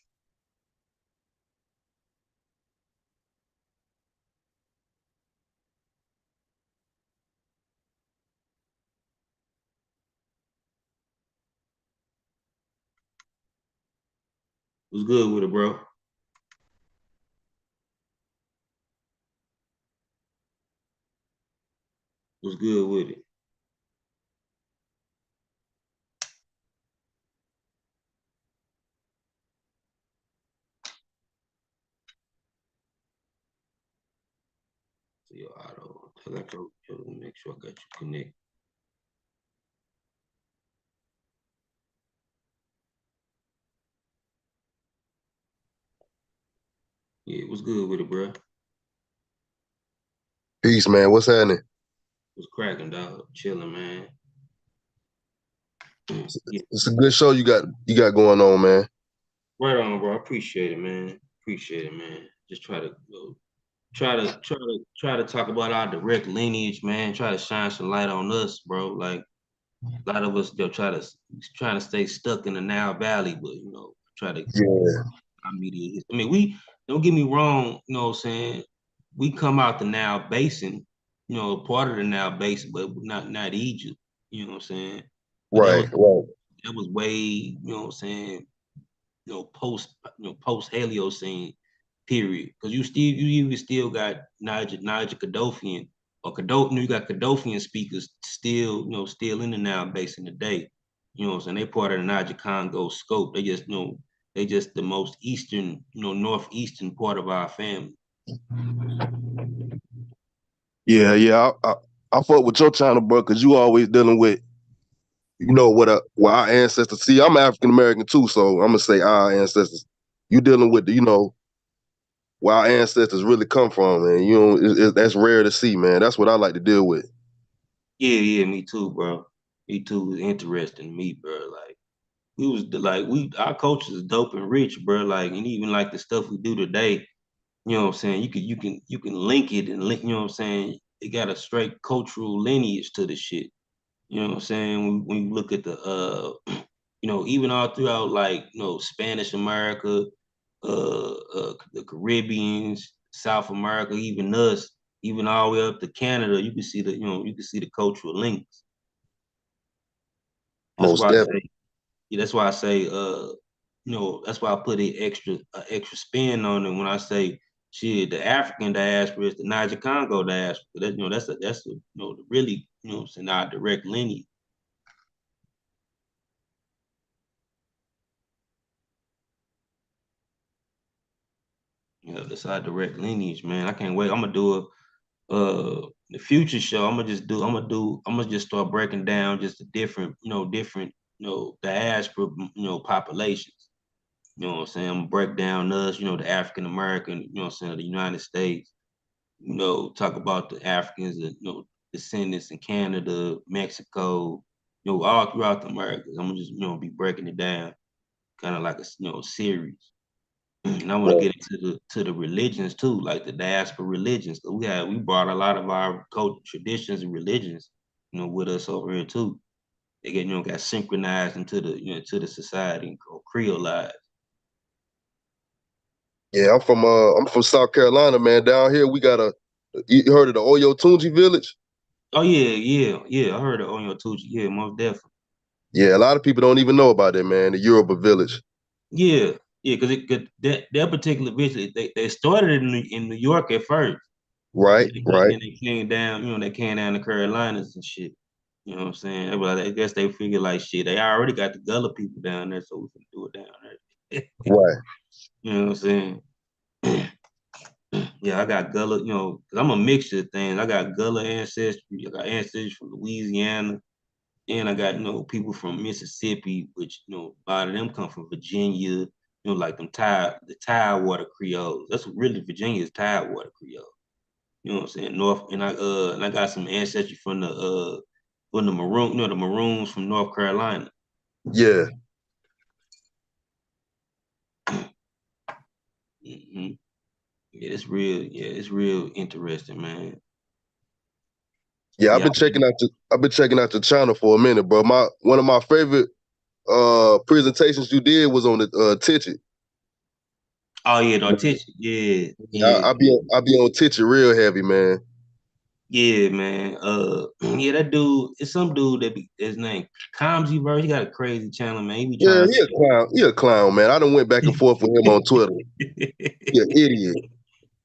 Was good with it, bro. Was good with it. So, yo, Otto, I got make sure I got you connected. Yeah, it was good with it, bro. Peace, man. What's happening? Was cracking, dog. Chilling, man. Yeah, It's a good show you got going on, man. right on, bro. I appreciate it, man. Appreciate it, man. Just try to talk about our direct lineage, man. Try to shine some light on us, bro. Like a lot of us, they'll trying to stay stuck in the Nile Valley, but try to Yeah, our media. I mean, we don't get me wrong. You know what I'm saying? We come out the Nile Basin, part of the Nile Basin, but not Egypt. You know what I'm saying? But right, right. that was way, what I'm saying, post Haliocene period. Because you even still got Niger Cadothian or Cadot, you got Cadothian speakers still, still in the Nile Basin today. You know what I'm saying? They part of the Niger-Congo scope. They just, they just the most eastern, northeastern part of our family. Yeah, yeah. I fuck with your channel, bro, because you always dealing with, what our ancestors. See, I'm African American too, so I'm gonna say our ancestors. You dealing with where our ancestors really come from, and that's rare to see, man. That's what I like to deal with. Yeah, yeah, me too, bro. Me too. It's interesting to me, bro. Like we was like we our culture is dope and rich, bro. Like and even like the stuff we do today, you know what I'm saying? You can link it and link, you know what I'm saying? It got a straight cultural lineage to the shit. You know what I'm saying? When you look at the even all throughout like, Spanish America, the Caribbeans, South America, even us, even all the way up to Canada, you can see you can see the cultural links. That's Most why I definitely. say, yeah, that's why I say, that's why I put an extra spin on it when I say, shit, the African diaspora is the Niger Congo diaspora. That's really, it's in our direct lineage. That's our direct lineage, man. I can't wait. I'm gonna do the future show. I'm gonna just start breaking down just the different, diaspora, populations. You know what I'm saying? I'm gonna break down us, the African American, what I'm saying, the United States, talk about the Africans, descendants in Canada, Mexico, all throughout the Americas. I'm gonna just, be breaking it down, kind of like a, series. And I want to Right. get into the religions too, like the diaspora religions. So we brought a lot of our culture, traditions, and religions, with us over here too. They get got synchronized into the society or creolized. Yeah, I'm from South Carolina, man. Down here we got you heard of the Oyo Tunji village? Oh yeah, yeah, yeah. I heard it on your Tucci. Yeah, most definitely. Yeah, a lot of people don't even know about it, man. The Yoruba village. Yeah, yeah, because that particular village, they started in New York at first, Right, and right. then they came down, they came down to Carolinas and shit. You know what I'm saying? Well, I guess they figured like shit, they already got the Gullah people down there, so we can do it down there. Right. You know what I'm saying? Yeah, I got Gullah, because I'm a mixture of things. I got Gullah ancestry, I got ancestry from Louisiana, and I got, people from Mississippi, which, a lot of them come from Virginia, like the Tidewater Creoles. That's what really Virginia is, Tidewater Creole. You know what I'm saying? North, and I got some ancestry from the Maroon, the Maroons from North Carolina. Yeah. Hmm. Yeah, it's real. Yeah, it's real interesting, man. Yeah, Yeah. I've been checking out your channel for a minute, bro. One of my favorite presentations you did was on the Titchy. Oh yeah, the artistic. Yeah, Yeah, yeah, I be on Titchy real heavy, man. Yeah, man. Yeah, that dude, it's some dude that be his name Comsy verse. He got a crazy channel, man. He be Yeah, trying he a clown. He a clown, man. I done went back and forth with him on Twitter. He an idiot.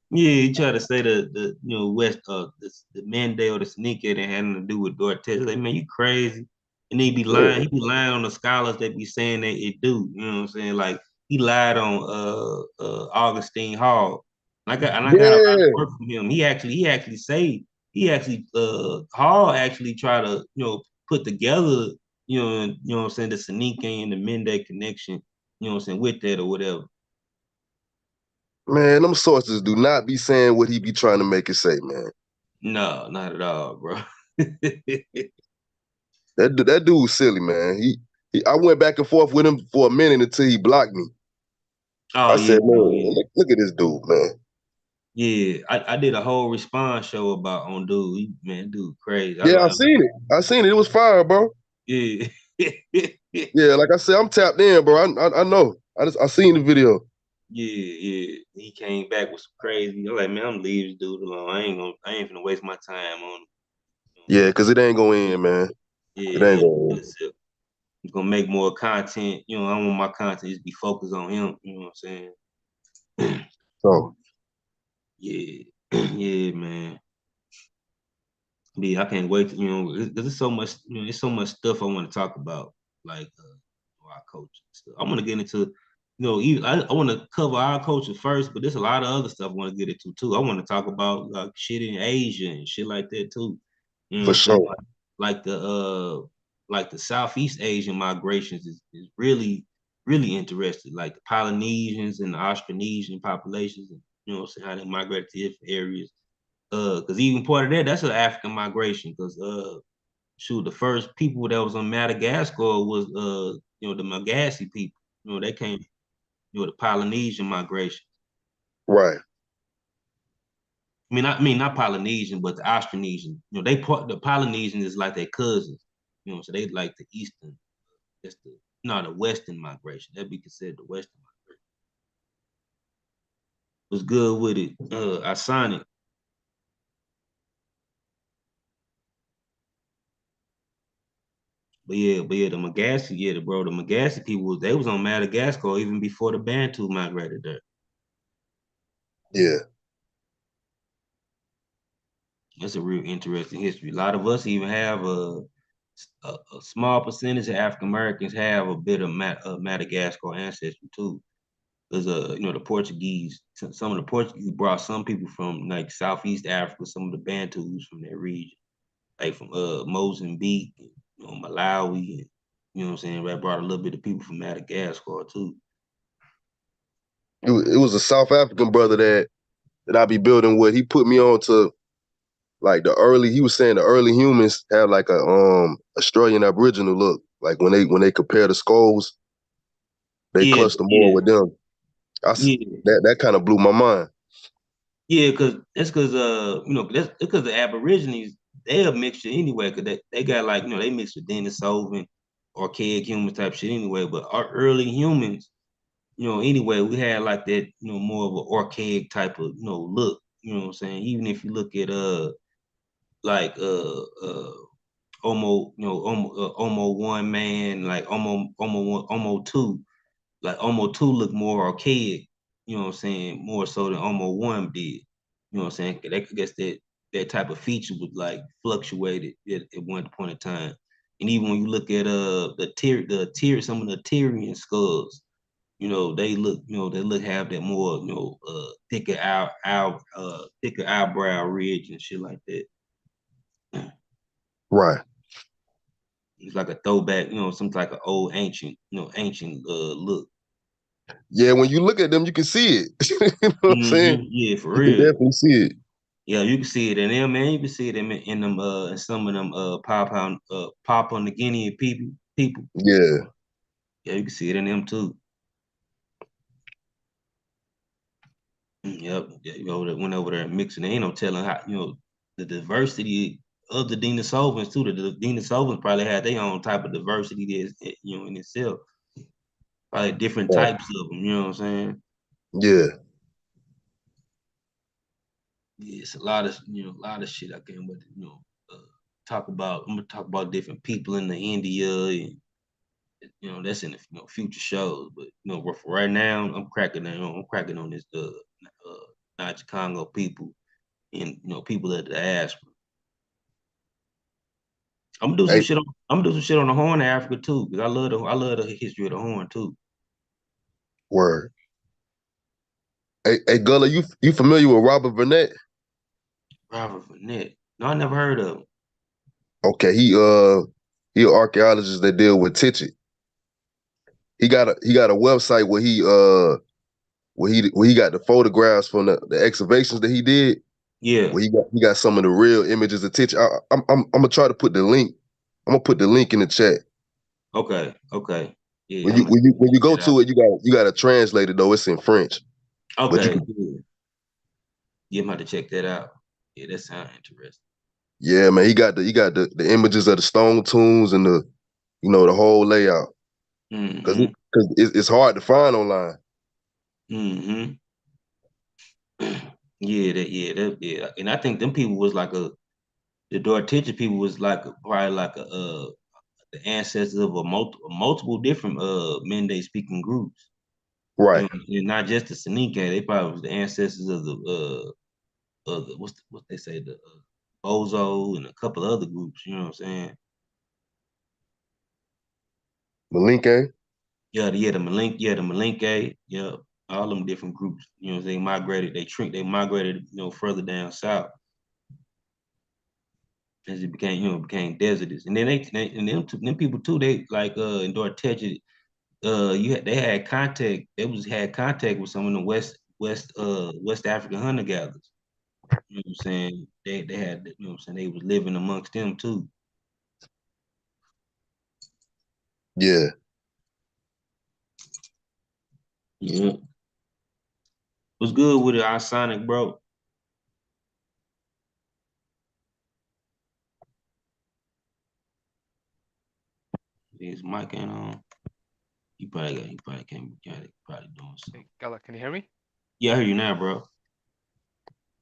Yeah, he try to say the West the Mandate or the sneaker that had nothing to do with Dortez. Like, man, you crazy. And he be lying. Yeah. He be lying on the scholars that be saying that it do. You know what I'm saying? Like he lied on Augustine Hall. I got a lot of Yeah. work from him. Hall actually try to put together what I'm saying, the Sanike and the Mende connection. You know what I'm saying, with that or whatever. Man, them sources do not be saying what he be trying to make it say, man. No, not at all, bro. That dude was silly, man. I went back and forth with him for a minute until he blocked me. Oh I yeah, said, no, man, yeah, look at this dude, man. yeah. I did a whole response show about on dude. Man, dude, crazy. I Yeah, I like, seen it. I seen it. It was fire, bro. yeah, yeah, Yeah, like I said, I'm tapped in, bro. I know. I seen the video. yeah. He came back with some crazy. I'm like, man, I'm leaving this dude alone. I ain't gonna waste my time on him. Yeah, cause it ain't gonna end, man. It Yeah, ain't gonna end. he's gonna make more content. I want my content just be focused on him. You know what I'm saying? So Yeah, yeah, man. Yeah, I can't wait. Because there's so much. There's so much stuff I want to talk about, like our culture. Stuff. I want to get into, I want to cover our culture first, but there's a lot of other stuff I want to get into too. I want to talk about like shit in Asia and shit like that too. You know what for I'm saying? sure. Like the Southeast Asian migrations is really really interesting. Like the Polynesians and the Austronesian populations, and what I'm saying, how they migrated to different areas because even part of that's an African migration. Because shoot, the first people that was on Madagascar was the Malagasy people. They came, the Polynesian migration. Right. I mean not Polynesian, but the Austronesian. The Polynesian is like their cousins. So they like the eastern. That's the western migration. That'd be considered the western migration. Was good with it. I signed it. But yeah, the Malagasy, the Malagasy people, they was on Madagascar even before the Bantu migrated there. Yeah. That's a real interesting history. A lot of us even have a small percentage of African Americans have a bit of Madagascar ancestry too. Because the Portuguese, some of the Portuguese brought some people from like Southeast Africa, some of the Bantus from that region, like from Mozambique, Malawi, and, you know what I'm saying. That brought a little bit of people from Madagascar too. It was a South African brother that I be building with. He put me on to like he was saying the early humans have like a Australian Aboriginal look. Like when they compare the skulls, they Yeah, cluster more yeah, with them. yeah. That kind of blew my mind. Yeah, because that's because the Aborigines, they a mixture anyway, because they got like, they mixed with Denisovan, archaic humans type shit anyway. But our early humans, anyway, we had like that, more of an archaic type of, look. You know what I'm saying? Even if you look at like Homo one man, like Homo two, like Omo 2 look more archaic, what I'm saying, more so than Omo 1 did. What I'm saying? I guess that type of feature was like fluctuated at one point in time. And even when you look at some of the Tyrian skulls, they look have that more, thicker eyebrow ridge and shit like that. Right. It's like a throwback, some type of old ancient look. Yeah, when you look at them, you can see it. You know what I'm saying? Yeah, for You can real. definitely see it. Yeah, you can see it in them, man. You can see it in them in some of them Papua New Guinea people. Yeah. Yeah, you can see it in them too. Yep. Yeah, went over there and mixing. There ain't no telling how, the diversity of the Denisovans too. The Denisovans probably had their own type of diversity that's, in itself. Probably different Right. types of them, you know what I'm saying? Yeah. Yeah, it's a lot of a lot of shit I can, but talk about. I'm gonna talk about different people in the India, and that's in the future shows. But for right now, I'm cracking on. I'm cracking on this Niger-Congo people and people of the diaspora. I'm gonna do some Hey, shit on. I'm gonna do some shit on the Horn of Africa too, because I love the history of the Horn too. word. Hey, Gullah, you familiar with Robert Burnett? Robert Fournette. No, I never heard of him. Okay, he an archaeologist that deal with Titchet. He got a website where he got the photographs from the excavations that he did. Yeah. Where he got some of the real images of Titchet. I'm gonna try to put the link. I'm gonna put the link in the chat. Okay. Okay. Yeah. When I'm you gonna when you when you check go that out. to it, you got to translate it though. It's in French, but you Okay. can. Yeah. Yeah, I'm about to check that out. Yeah, that sounds interesting. Yeah, man. He got the images of the stone tombs and the whole layout because Mm-hmm. it's hard to find online. Mm-hmm. Yeah. And I think them people was like the Dortigia people was like probably like the ancestors of multiple different Mende speaking groups. Right. And not just the Sanike, they probably was the ancestors of the what they say the Bozo and a couple other groups. You know what I'm saying? Malinke. The Malinke, yeah, all them different groups. They migrated, they migrated, further down south as it became, became desertous. And then and them people too, they like in Dortegia, they had contact, had contact with some of the West African hunter gatherers. You know what I'm saying? They had, what I'm saying, they was living amongst them too. Yeah. Yeah. What's good with it, our Sonic, bro? His mic ain't on. He probably can't got it, probably doing Hey, something. Gala, can you hear me? Yeah, I hear you now, bro.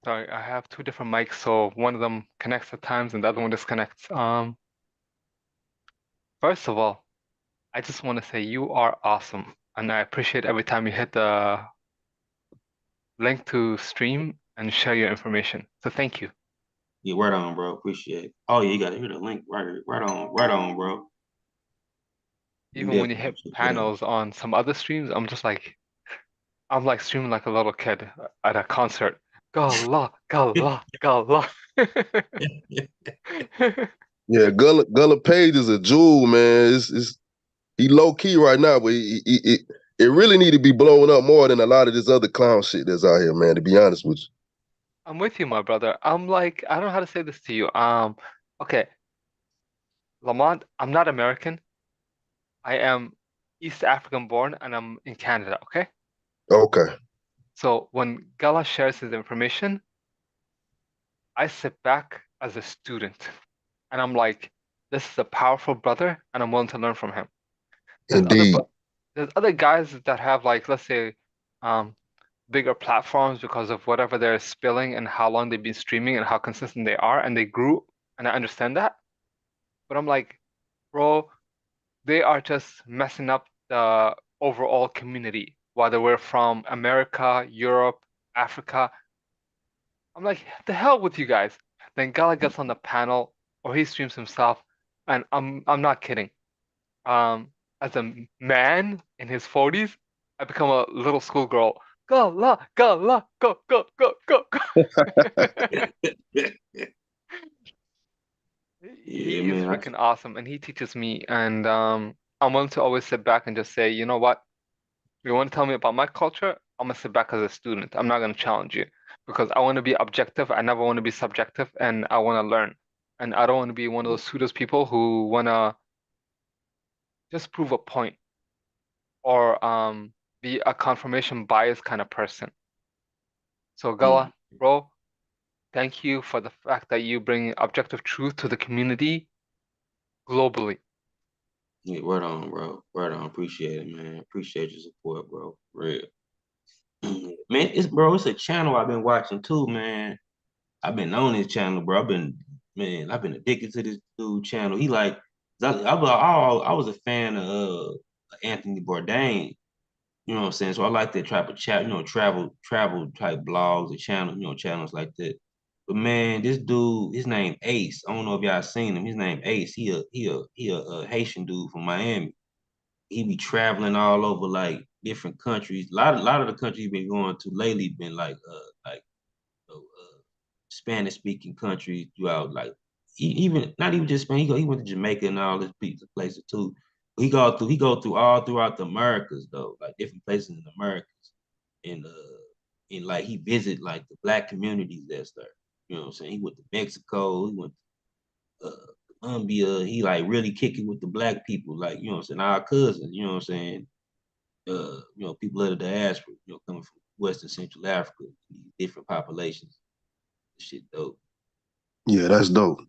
Sorry, I have two different mics, so one of them connects at times and the other one disconnects. First of all, I just want to say you are awesome, and I appreciate every time you hit the link to stream and share your information. So thank you. Yeah, right on, bro. Appreciate it. Oh yeah, you gotta hear the link right on, bro. I'm Even when you definitely gonna hit check that out. panels on some other streams, I'm like streaming like a little kid at a concert. Gala, gala, gala. Yeah. Gullah Page is a jewel, man. He low key right now, but it really need to be blown up more than a lot of this other clown shit that's out here, man. To be honest with I'm with you, my brother. I'm like, I don't know how to say this to you. Okay, Lamont, I'm not American. I am East African born and I'm in Canada, okay? you. Okay. So when Gala shares his information, I sit back as a student and I'm like, this is a powerful brother and I'm willing to learn from him. There's other Indeed. bro there's other guys that have like, let's say, um, bigger platforms because of whatever they're spilling and how long they've been streaming and how consistent they are and they grew and I understand that. But I'm like, bro, they are just messing up the overall community, whether we're from America, Europe, Africa. I'm like, the hell with you guys. Then Gala gets on the panel or he streams himself, and I'm not kidding. As a man in his 40s, I become a little schoolgirl. Gala, Gala, go, go, go, go, go. Yeah, He is man. freaking awesome, and he teaches me, and I'm willing to always sit back and just say, you know what? You want to tell me about my culture? I'm gonna sit back as a student. I'm not gonna challenge you because I want to be objective. I never want to be subjective, and I want to learn. And I don't want to be one of those pseudos people who wanna just prove a point or be a confirmation bias kind of person. So Mm, Gala, bro, thank you for the fact that you bring objective truth to the community globally. yeah, right on, bro. Right on. Appreciate it, man. Appreciate your support, bro. Real. Man, it's a channel I've been watching too, man. I've been on his channel, bro. I've been addicted to this dude channel. He like, I was a fan of Anthony Bourdain. You know what I'm saying? So I like that type of chat, travel type blogs and channels like that. But man, this dude, his name Ace. I don't know if y'all seen him. His name Ace. He a Haitian dude from Miami. He be traveling all over like different countries. A lot of the countries he been going to lately been like Spanish speaking countries throughout like even not even just Spain. He went to Jamaica and all this places too. He go through all throughout the Americas though, like different places in the Americas. And like he visit like the black communities that's there. You know what I'm saying? He went to Mexico, he went to Colombia, he like really kicking with the black people, like you know what I'm saying, our cousins, you know what I'm saying? People of the diaspora, coming from Western Central Africa, different populations. Shit dope. Yeah, that's dope.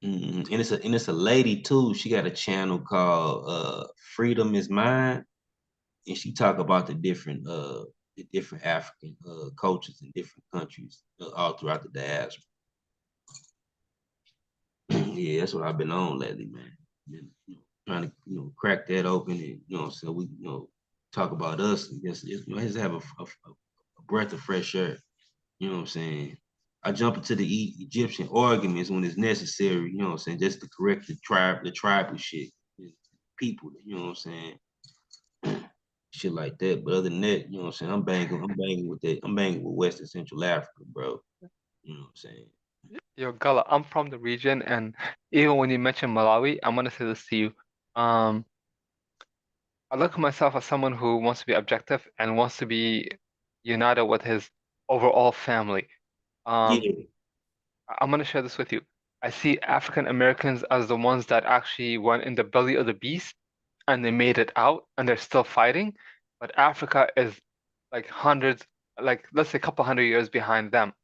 And it's a lady too. She got a channel called Freedom is Mine, and she talk about the different African cultures in different countries all throughout the diaspora. Yeah, that's what I've been on lately, man. Been, trying to crack that open and so we talk about us and just have a breath of fresh air. You know what I'm saying? I jump into the Egyptian arguments when it's necessary, you know what I'm saying, just to correct the tribal shit, people, you know what I'm saying, shit like that. But other than that, you know what I'm saying, I'm banging with Western Central Africa, bro. You know what I'm saying? Yo, Gala, I'm from the region, and even when you mention Malawi, I'm gonna say this to you. Um, I look at myself as someone who wants to be objective and wants to be united with his overall family. Um, Yeah. I'm gonna share this with you. I see African Americans as the ones that actually went in the belly of the beast and they made it out and they're still fighting, but Africa is like hundreds, like let's say a couple hundred years behind them.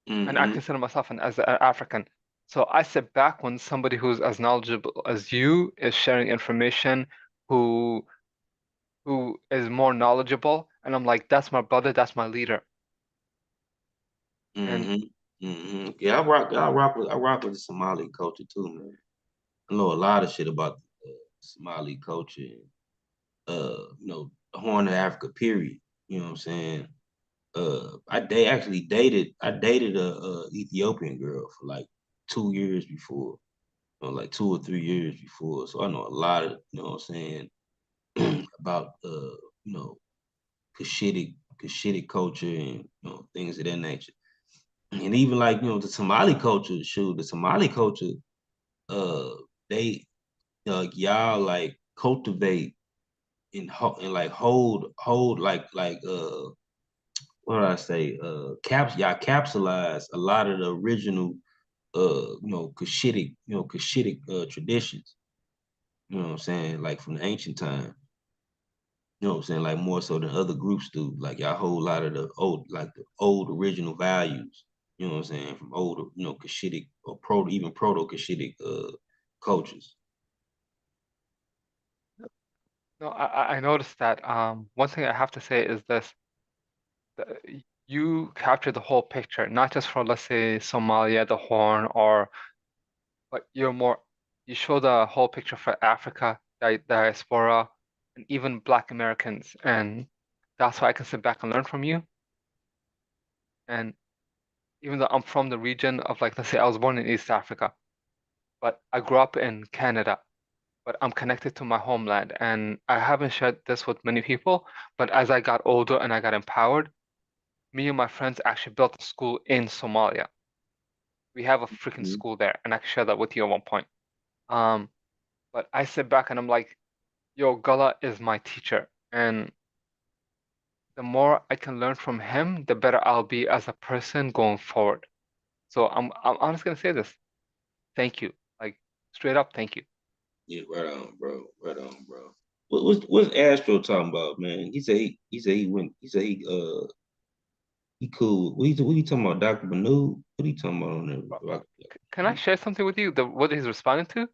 And I Mm-hmm. consider myself an African. So I sit back when somebody who's as knowledgeable as you is sharing information, who who is more knowledgeable, and I'm like, that's my brother, that's my leader. And Mm-hmm. Mm-hmm. Yeah, I rock with the Somali culture too, man. I know a lot of shit about the Somali culture, the Horn of Africa, period. You know what I'm saying? I dated a Ethiopian girl for like 2 years before, like 2 or 3 years before. So I know a lot of, you know what I'm saying, about you know, Cushitic culture and things of that nature. And even like, the Somali culture, shoot, the Somali culture, uh they y'all like cultivate and like hold like what do I say? Y'all capsulize a lot of the original Cushitic traditions. You know what I'm saying? Like from the ancient time. You know what I'm saying? Like more so than other groups do. Like y'all hold a lot of the old original values. You know what I'm saying? From older, Cushitic or even proto Cushitic cultures. no, I noticed that. One thing I have to say is this: you capture the whole picture, not just for let's say Somalia, the Horn, or but you show the whole picture for Africa, diaspora, and even Black Americans, and that's why I can sit back and learn from you. And even though I'm from the region of like let's say I was born in East Africa, but I grew up in Canada, but I'm connected to my homeland. And I haven't shared this with many people, but as I got older and I got empowered, me and my friends actually built a school in Somalia. We have a freaking Mhm. school there, and I can share that with you at one point. Um, but I sit back and I'm like, yo, Gullah is my teacher. And the more I can learn from him, the better I'll be as a person going forward. So I'm just gonna say this. Thank you. Like straight up, thank you. Yeah, right on, bro. Right on, bro. What's Astro talking about, man? He cool. What he talking about, Dr. Banu? What he talking about on there? Can I share something with you? What he's responding to?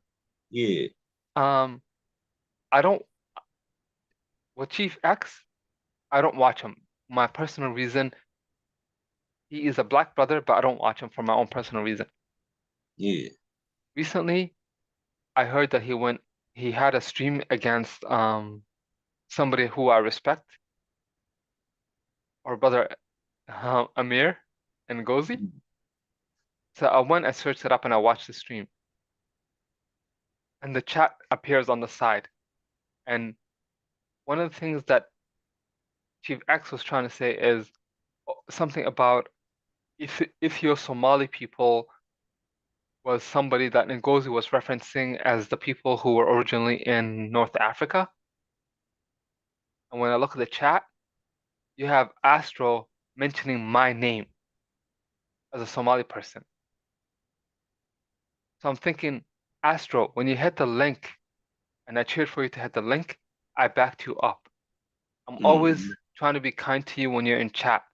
Yeah. Um, I don't with Chief X, I don't watch him. My personal reason, He is a black brother, but I don't watch him for my own personal reason. Yeah. Recently, I heard that he had a stream against somebody who I respect, or brother Amir and Gozi. So I went and searched it up and I watched the stream. And the chat appears on the side. And one of the things that Chief X was trying to say is something about if your Somali people was somebody that Ngozi was referencing as the people who were originally in North Africa. And when I look at the chat, you have Astro mentioning my name as a Somali person. So I'm thinking, Astro, when you hit the link, and I cheered for you to hit the link, I backed you up. I'm always trying to be kind to you when you're in chat.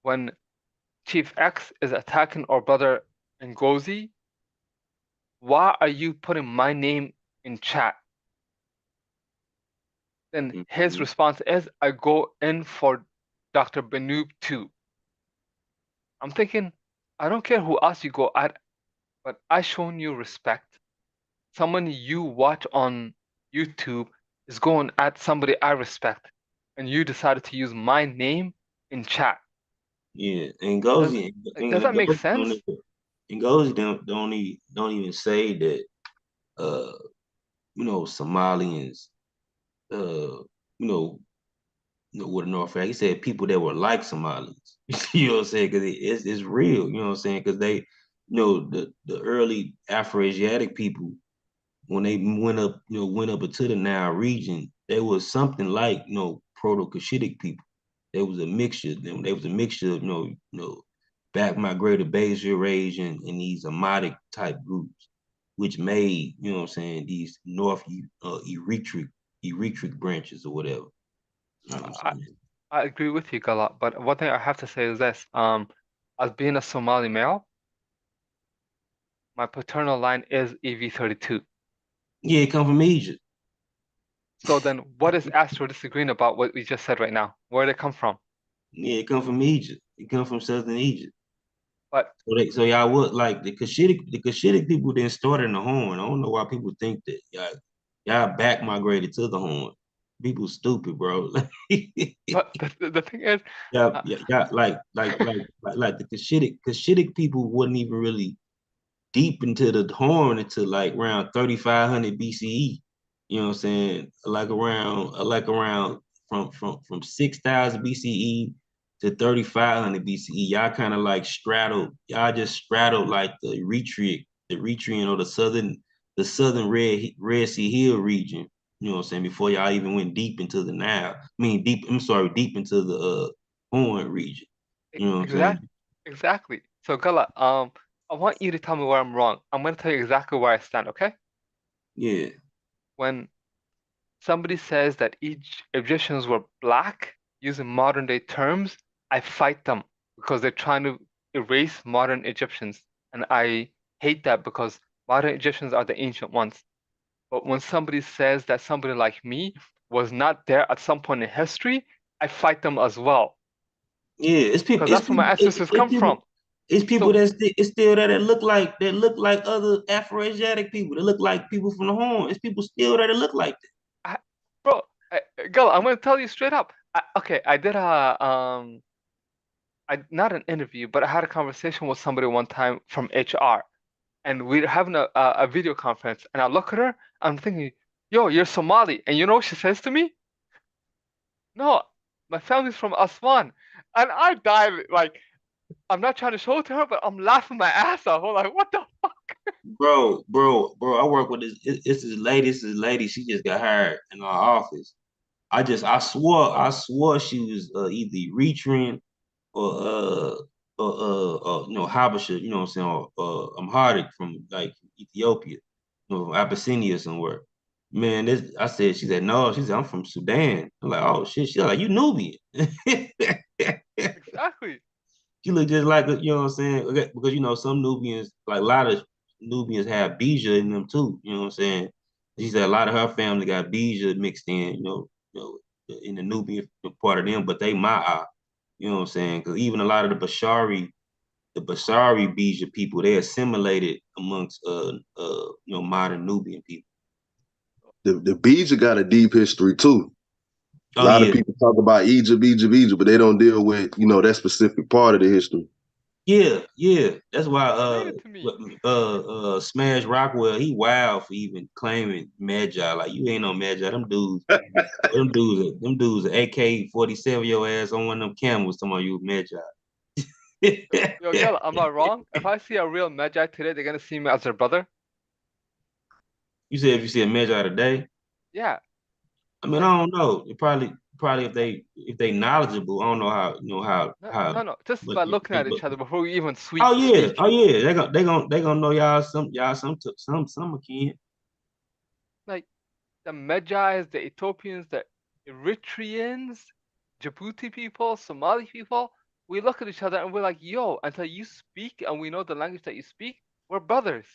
When Chief X is attacking our brother Ngozi, why are you putting my name in chat? Then his response is, I go in for Dr. Benoob too. I'm thinking, I don't care who else you go at, but I shown you respect. Someone you watch on YouTube is going at somebody I respect, and you decided to use my name in chat. Yeah. Does, does that make sense? Ngozi don't even say that Somalians with North Africa. He said people that were like Somalians. You know what I'm saying? Because it's real. You know what I'm saying? Because they, the early Afro-Asiatic people, when they went up into the Nile region, there was something like Proto-Cushitic people. There was a mixture. There was a mixture of back migrated Basal Asian and these Amadic type groups, which made what I'm saying, these North Eritrea branches or whatever. You know what I'm I, saying? I agree with you, Gala, but one thing I have to say is this. As being a Somali male, my paternal line is EV32. Yeah, it come from Egypt. So then what is Astro disagreeing about what we just said right now? Where did it come from? Yeah, it come from Egypt. It come from southern Egypt. But So y'all would like the Cushitic people didn't start in the Horn. I don't know why people think that y'all back migrated to the Horn. People stupid, bro. the thing is, Yeah, uh, yeah, yeah, like the Cushitic people wasn't even really deep into the Horn until like around 3500 BCE. You know what I'm saying? Like around from 6000 BCE to 3500 BCE. Y'all kind of like straddled. Y'all just straddled like the Eritrean or the southern Red Sea Hill region. You know what I'm saying? Before y'all even went deep into the Nile. I mean, deep into the Horn region. You know what I'm saying? exactly. So Gala, I want you to tell me where I'm wrong. I'm going to tell you exactly where I stand, okay? Yeah. When somebody says that Egyptians were black using modern day terms, I fight them because they're trying to erase modern Egyptians. And I hate that because modern Egyptians are the ancient ones. But when somebody says that somebody like me was not there at some point in history, I fight them as well Yeah, it's people. because It's that's where my people. ancestors come from. It's people So, it's still there that look like other Afro-Asiatic people. That look like people from the Horn. It's people still there that look like that. I, bro, girl, I'm gonna tell you straight up. Okay, I did not an interview, but I had a conversation with somebody one time from HR, and we're having a video conference, and I look at her, I'm thinking, yo, you're Somali, and you know what she says to me? No, my family's from Aswan, and I died like I'm not trying to show it to her, but I'm laughing my ass off. I'm like, what the fuck? Bro. I work with this. It's this lady. This is lady. She just got hired in our office. I swore she was either Eritrean or Habesha, you know what I'm saying, or Amharic from like Ethiopia, Abyssinia somewhere. Man, she said, no, she said, I'm from Sudan. I'm like, oh shit. She's like, you Nubian. Exactly. She looked just like, you know what I'm saying? Okay, because some Nubians, like a lot of Nubians have Bija in them too, you know what I'm saying? She said a lot of her family got Bija mixed in, in the Nubian part of them, but they Ma'a. You know what I'm saying? Because even a lot of the Bashari Bija people, they assimilated amongst modern Nubian people. The Beja got a deep history too. A Oh lot of yeah, people talk about Egypt, but they don't deal with, that specific part of the history. yeah. That's why Explain it to me. Smash Rockwell, he wild for even claiming Magi. Like you ain't no Magi. Them dudes, AK-47 your ass on one of them camels. Talking about you Magi. Yo, Gil, I'm not wrong. If I see a real Magi today, they're gonna see me as their brother. You said if you see a Magi today, Yeah, I mean like I don't know. It probably if they knowledgeable, I don't know how how, no, just but by yeah, looking at each other before we even oh speak. yeah, they gonna know y'all some akin. Like the Magyars, the Ethiopians, the Eritreans, Djibouti people, Somali people, we look at each other and we're like, yo, until you speak and we know the language that you speak, we're brothers.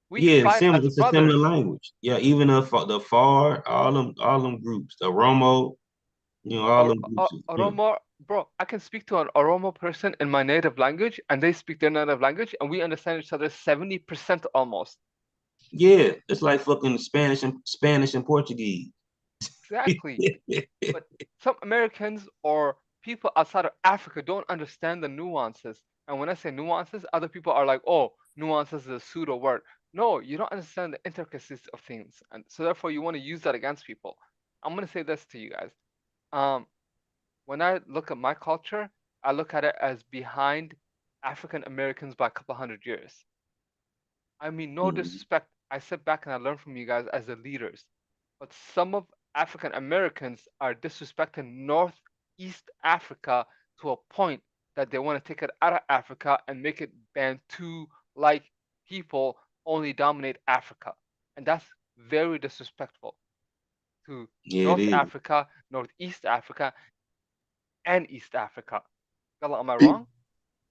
We Yeah, fight as it's a similar brothers. language. Yeah, even the FAR, all them groups, the Romo, all them groups. Oromo, bro, I can speak to an Oromo person in my native language and they speak their native language and we understand each other 70% almost. Yeah, it's like fucking Spanish and Portuguese. Exactly. But some Americans or people outside of Africa don't understand the nuances. And when I say nuances, other people are like, oh, nuances is a pseudo word. No, you don't understand the intricacies of things. And so therefore you want to use that against people. I'm gonna say this to you guys. Um, when I look at my culture, I look at it as behind African Americans by a couple hundred years. I mean, no Mhm. disrespect. I sit back and I learn from you guys as the leaders. But some of African Americans are disrespecting Northeast Africa to a point that they want to take it out of Africa and make it Bantu like people only dominate Africa. And that's very disrespectful to Yeah, it North is. Africa, Northeast Africa, and East Africa. Gala, am I Pe- wrong?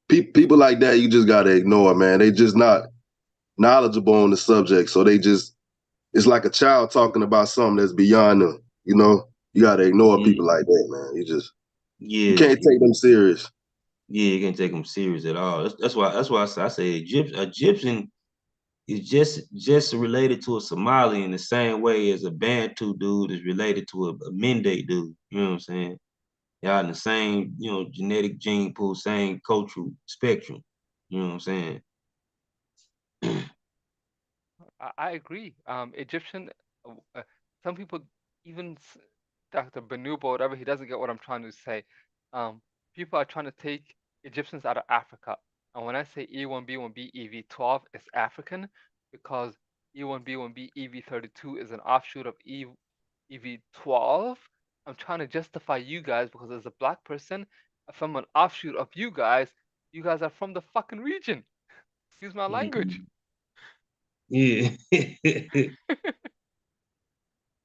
People like that, you just gotta ignore, man. They just not knowledgeable on the subject, so it's like a child talking about something that's beyond them. You gotta ignore Mhm. people like that, man. You Yeah, can't take them serious. yeah, you can't take them serious at all. That's why I say Egyptian is just related to a Somali in the same way as a Bantu dude is related to a Mende dude. You know what I'm saying? Y'all in the same, genetic gene pool, same cultural spectrum. You know what I'm saying? I agree. Egyptian, some people, even Dr. Banuba, whatever, he doesn't get what I'm trying to say. Um, People are trying to take Egyptians out of Africa. And when I say E1B1B EV12 is African, because E1B1B EV32 is an offshoot of EV12, I'm trying to justify you guys because as a black person, if I'm an offshoot of you guys are from the fucking region. Excuse my language. Yeah.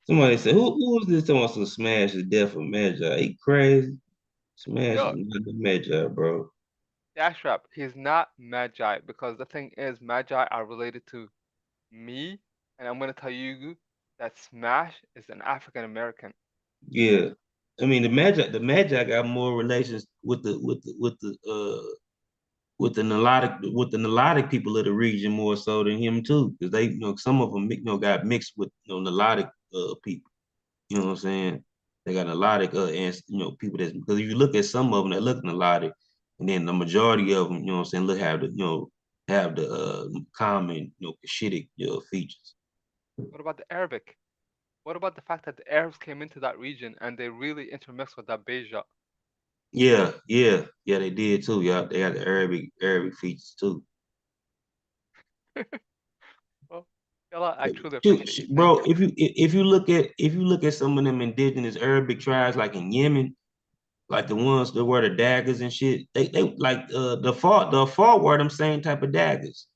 Somebody said, who was this talking about some Smash the death of Magi? He crazy. Smash is Yo, not the Magi, bro. Dash Rap, he's not Magi because the thing is, Magi are related to me, and I'm gonna tell you that Smash is an African American. Yeah. I mean the Magi got more relations with the Nilotic people of the region more so than him too. Because they, some of them got mixed with Nilotic people. You know what I'm saying? They got Nilotic and people that's because if you look at some of them, they look Nilotic, and then the majority of them, you know what I'm saying, look have the common Cushitic features. What about the Arabic? What about the fact that the Arabs came into that region and they really intermixed with that Beja? Yeah, they did too. Yeah, they got the Arabic features too. Well, Yalla, I truly Shoot, appreciate you. Thank bro, you. if you look at some of them indigenous Arabic tribes like in Yemen, like the ones that wear the daggers and shit, they like the fall wear them same type of daggers.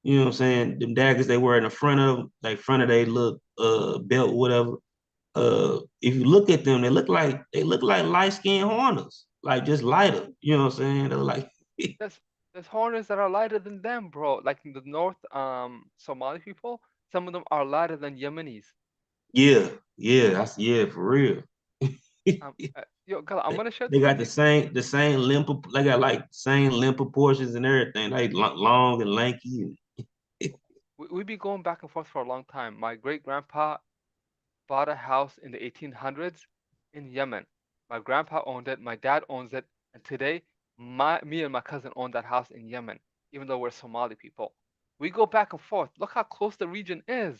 You know what I'm saying? Them daggers they wear in the front of their little belt, whatever. If you look at them, they look like light skinned horners, like just lighter. You know what I'm saying? They're like, There's there's hornets that are lighter than them, bro. Like in the north, Somali people, some of them are lighter than Yemenis. yeah, yeah, for real. Um, Yo, Gala, I'm gonna share They this with got you. the same limp. They got like same limp proportions and everything. They long and lanky. And We've been going back and forth for a long time. My great grandpa bought a house in the 1800s in Yemen. My grandpa owned it, my dad owns it, and today me and my cousin own that house in Yemen, even though we're Somali people. We go back and forth. Look how close the region is.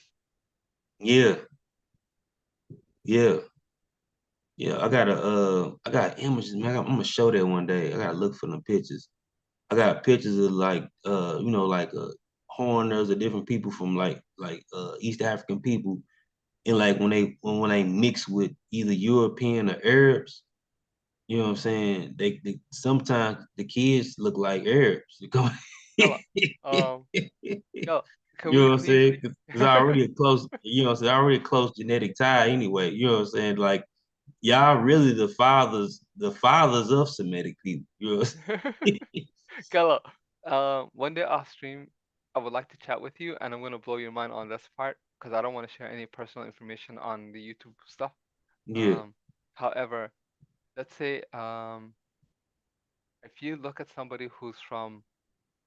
yeah, yeah, yeah. I got images, man. I'm gonna show that one day. I gotta look for them pictures. I got pictures of like like foreigners or different people from East African people, and like when they mix with either European or Arabs. You know what I'm saying? They sometimes the kids look like Arabs. Gala, You um, Gala, can we know what I'm please? saying? 'Cause it's already a close, it's already a close genetic tie anyway. You know what I'm saying? Like y'all really the fathers of Semitic people. You know what I'm saying? Gala, one day off stream, I would like to chat with you, and I'm gonna blow your mind on this part because I don't want to share any personal information on the YouTube stuff. Yeah, Um, However, let's say if you look at somebody who's from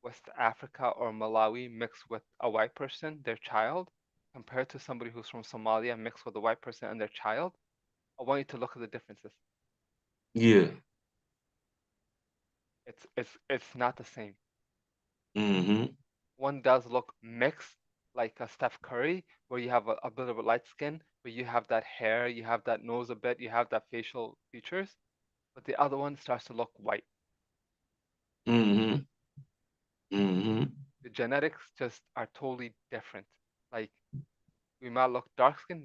West Africa or Malawi mixed with a white person, their child, compared to somebody who's from Somalia mixed with a white person and their child, I want you to look at the differences. yeah. It's not the same. Mm-hmm. One does look mixed, like a Steph Curry, where you have a bit of a light skin, but you have that hair, you have that nose a bit, you have that facial features, but the other one starts to look white. Mm-hmm. Mm-hmm. The genetics just are totally different. Like we might look dark skin,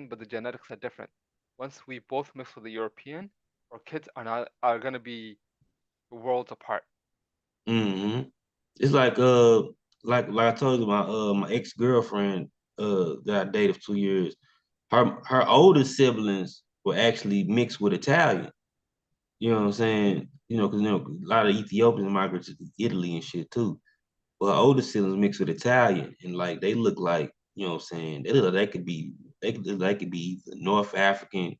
but the genetics are different. Once we both mix with the European, our kids are gonna be worlds apart. Mm-hmm. It's like I told you, my ex-girlfriend that I dated for 2 years, her older siblings were actually mixed with Italian. You know what I'm saying? Because a lot of Ethiopians migrate to Italy and shit too. But her older siblings mixed with Italian, and like they look like, you know what I'm saying? They look like they could be either North African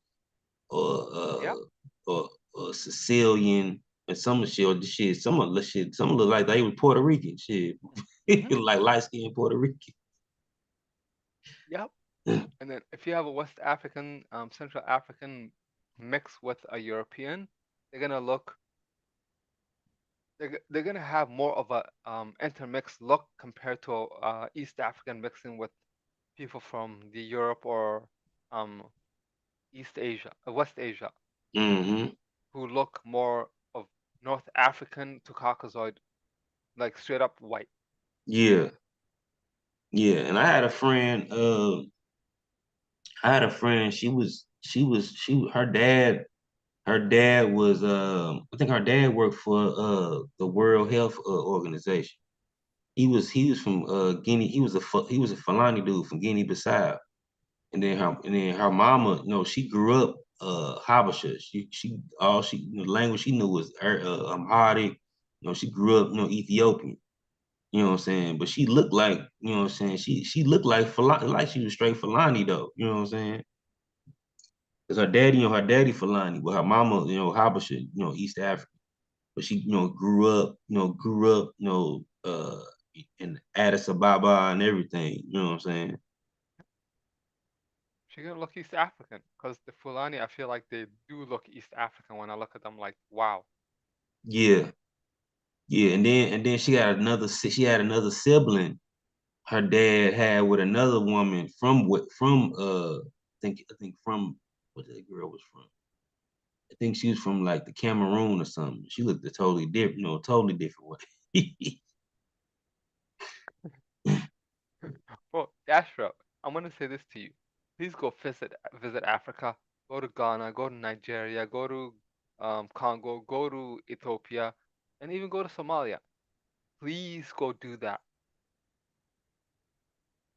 or Yep. or Sicilian and some of the shit or the shit. Some look like they were Puerto Rican shit. Hmm. Like light skinned Puerto Rican. Yep. And then if you have a West African, Central African mix with a European, they're gonna look they're gonna have more of a intermixed look compared to East African mixing with people from the Europe or um East Asia, West Asia, Mm-hmm. who look more of North African to Caucasoid, like straight up white. Yeah, yeah. And I had a friend, her dad was I think her dad worked for the World Health Organization. He was from Guinea. He was a Fulani dude from Guinea Bissau. And then her mama, she grew up Habesha. The language she knew was Amharic. She grew up, Ethiopian. You know what I'm saying? But she looked like, you know what I'm saying? She looked like Fulani, like she was straight Fulani though. You know what I'm saying? Because her daddy Fulani, but her mama, Habesha, East Africa. But she, grew up, in Addis Ababa and everything. You know what I'm saying? She's gonna look East African because the Fulani, I feel like they do look East African when I look at them. Like, wow. Yeah, yeah. And then she had another sibling. Her dad had with another woman I think from what that girl was from. I think she was from like the Cameroon or something. She looked a totally different, totally different way. Well, Dashra, I'm gonna say this to you. Please go visit Africa. Go to Ghana. Go to Nigeria. Go to Congo. Go to Ethiopia, and even go to Somalia. Please go do that.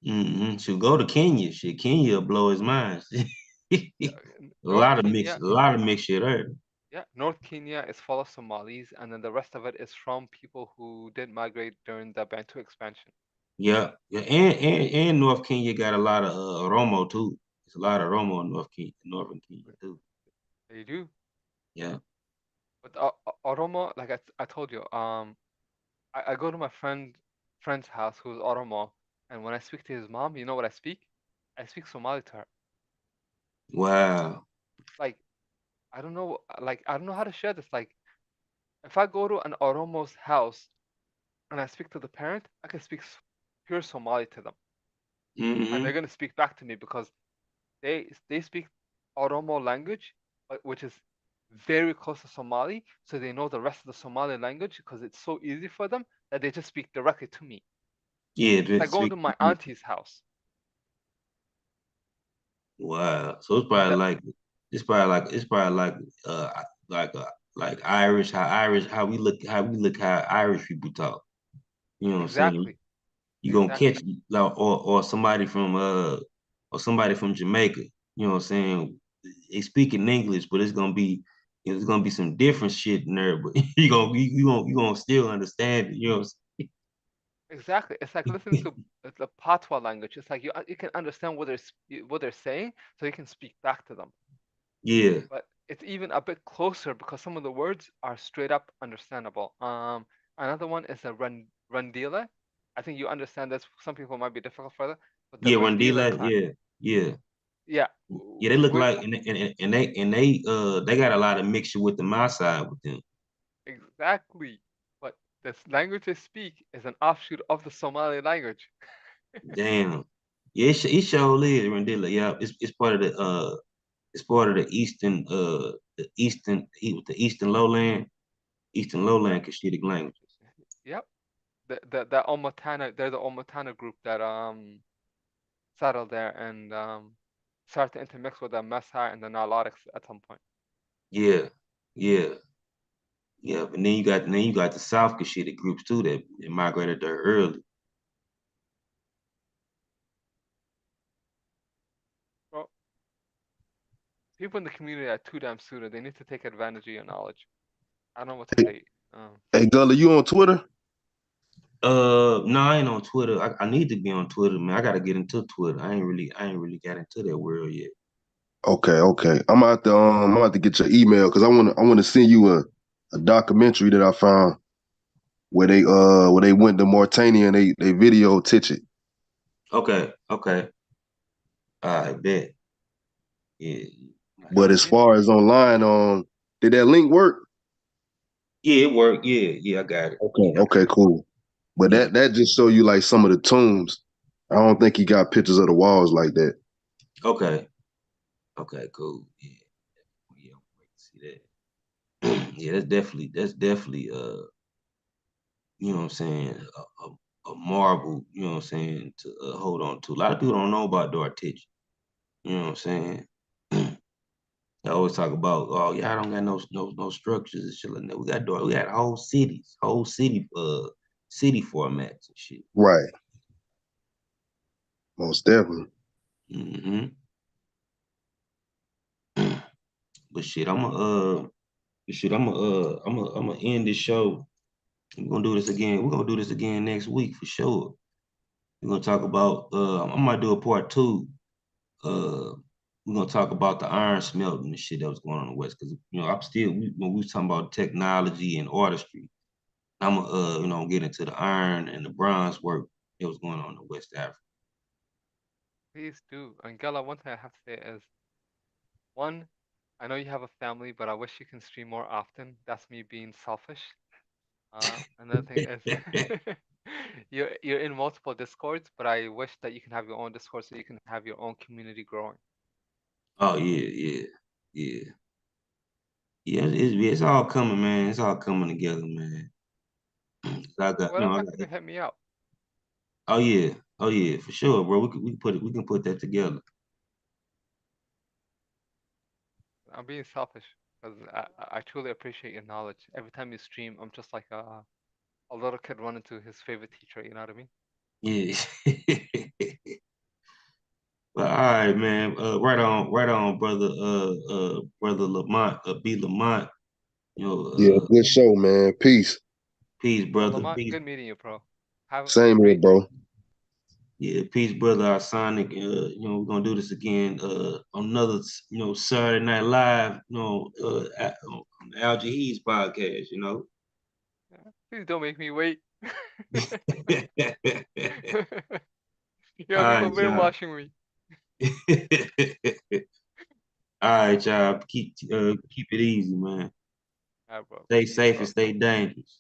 She'll go to Kenya. Shit, Kenya will blow his mind. Yeah, a North lot of mix, Kenya, a lot of mixture there. yeah, North Kenya is full of Somalis, and then the rest of it is from people who did migrate during the Bantu expansion. Yeah, yeah, and North Kenya got a lot of Oromo too. It's a lot of Oromo in Northern Kenya too. They do. Yeah. With Oromo, like I told you, I go to my friend's house who's Oromo, and when I speak to his mom, you know what I speak? I speak Somali to her. Wow. Like I don't know how to share this. Like if I go to an Oromo's house and I speak to the parent, I can speak pure Somali to them, and they're Mm-hmm. gonna speak back to me because they speak Oromo language, which is very close to Somali, so they know the rest of the Somali language because it's so easy for them that they just speak directly to me. Yeah, It's like just going speak. to my auntie's house. Wow. So it's And probably like uh like like Irish, how Irish people talk. You know what I'm saying? exactly, You gonna exactly, catch like, or somebody from Jamaica. You know what I'm saying? They speak in English, but it's gonna be some different shit in there. But you gonna still understand it. You know what exactly. It's like I'm listening saying? to the Patois language. It's like you can understand what they're saying, so you can speak back to them. Yeah. But it's even a bit closer because some of the words are straight up understandable. Another one is a rundile. I think you understand this. Some people might be difficult for that, but the Yeah, rundile Rondila, clan, yeah, yeah. yeah, Yeah, they look we like they got a lot of mixture with the my side with them. exactly. But this language they speak is an offshoot of the Somali language. Damn. Yeah, it sure is Rondilla. Yeah, it's part of the eastern lowland Cushitic languages. Yep. The Omatana, they're the Omatana group that settled there and started to intermix with the Maasai and the Nilotics at some point. Yeah, yeah, yeah. And then you got the South Cushitic groups too that migrated there early. Well, people in the community are too damn suited. They need to take advantage of your knowledge. I don't know what to Hey, tell you. hey Gully, you on Twitter? No, I ain't on Twitter. I need to be on Twitter, man. I gotta get into Twitter. I ain't really got into that world yet. Okay, okay. I'm about to get your email because I wanna send you a documentary that I found where they went to Mauritania and they video it. Okay, okay. I bet. Yeah. I But hit as you. far as online, did that link work? Yeah, it worked. Yeah, yeah, I got it. Okay, Yeah, okay, cool. But yeah. that just show you like some of the tombs. I don't think he got pictures of the walls like that. Okay. Okay, cool. Yeah. Yeah, I'm waiting to see that. Yeah, that's definitely you know what I'm saying, a marble, you know what I'm saying, to hold on to. A lot of people don't know about Dartich. You know what I'm saying? I always talk about, oh yeah, I don't got no structures and shit like that. We got whole city formats and shit. Right, most definitely. Hmm. But shit, I'm gonna end this show. We're gonna do this again. We're gonna do this again next week for sure. We're gonna talk about I might do a part two. Uh we're gonna talk about the iron smelting and shit that was going on in the West. Cause when we was talking about technology and artistry, I'm gonna get into the iron and the bronze work that was going on in West Africa. Please do. And Gala, one thing I have to say is one, I know you have a family, but I wish you can stream more often. That's me being selfish. Another thing is you're in multiple discords, but I wish that you can have your own discord so you can have your own community growing. Oh yeah, yeah, yeah. Yeah, it's all coming, man. It's all coming together, man. I got, What I about got. you hit me up? Oh yeah, for sure, bro. We can put that together. I'm being selfish because I truly appreciate your knowledge. Every time you stream, I'm just like a little kid running to his favorite teacher. You know what I mean? Yeah. Well, all right, man. Right on, brother. Brother Lamont, B. Lamont. You know, Yeah, good show, man. Peace. peace, Well, brother. Lamont, Peace. good meeting you, bro. Have a Same here, great day. bro. Yeah, peace, brother. Our Sonic. We're gonna do this again. On another, Saturday Night Live. On the Algie He's podcast. Yeah. Please don't make me wait. You All have people right, y'all. brainwashing me. All right, y'all. Keep it easy, man. Yeah, bro. Stay Peace, safe and bro. stay dangerous.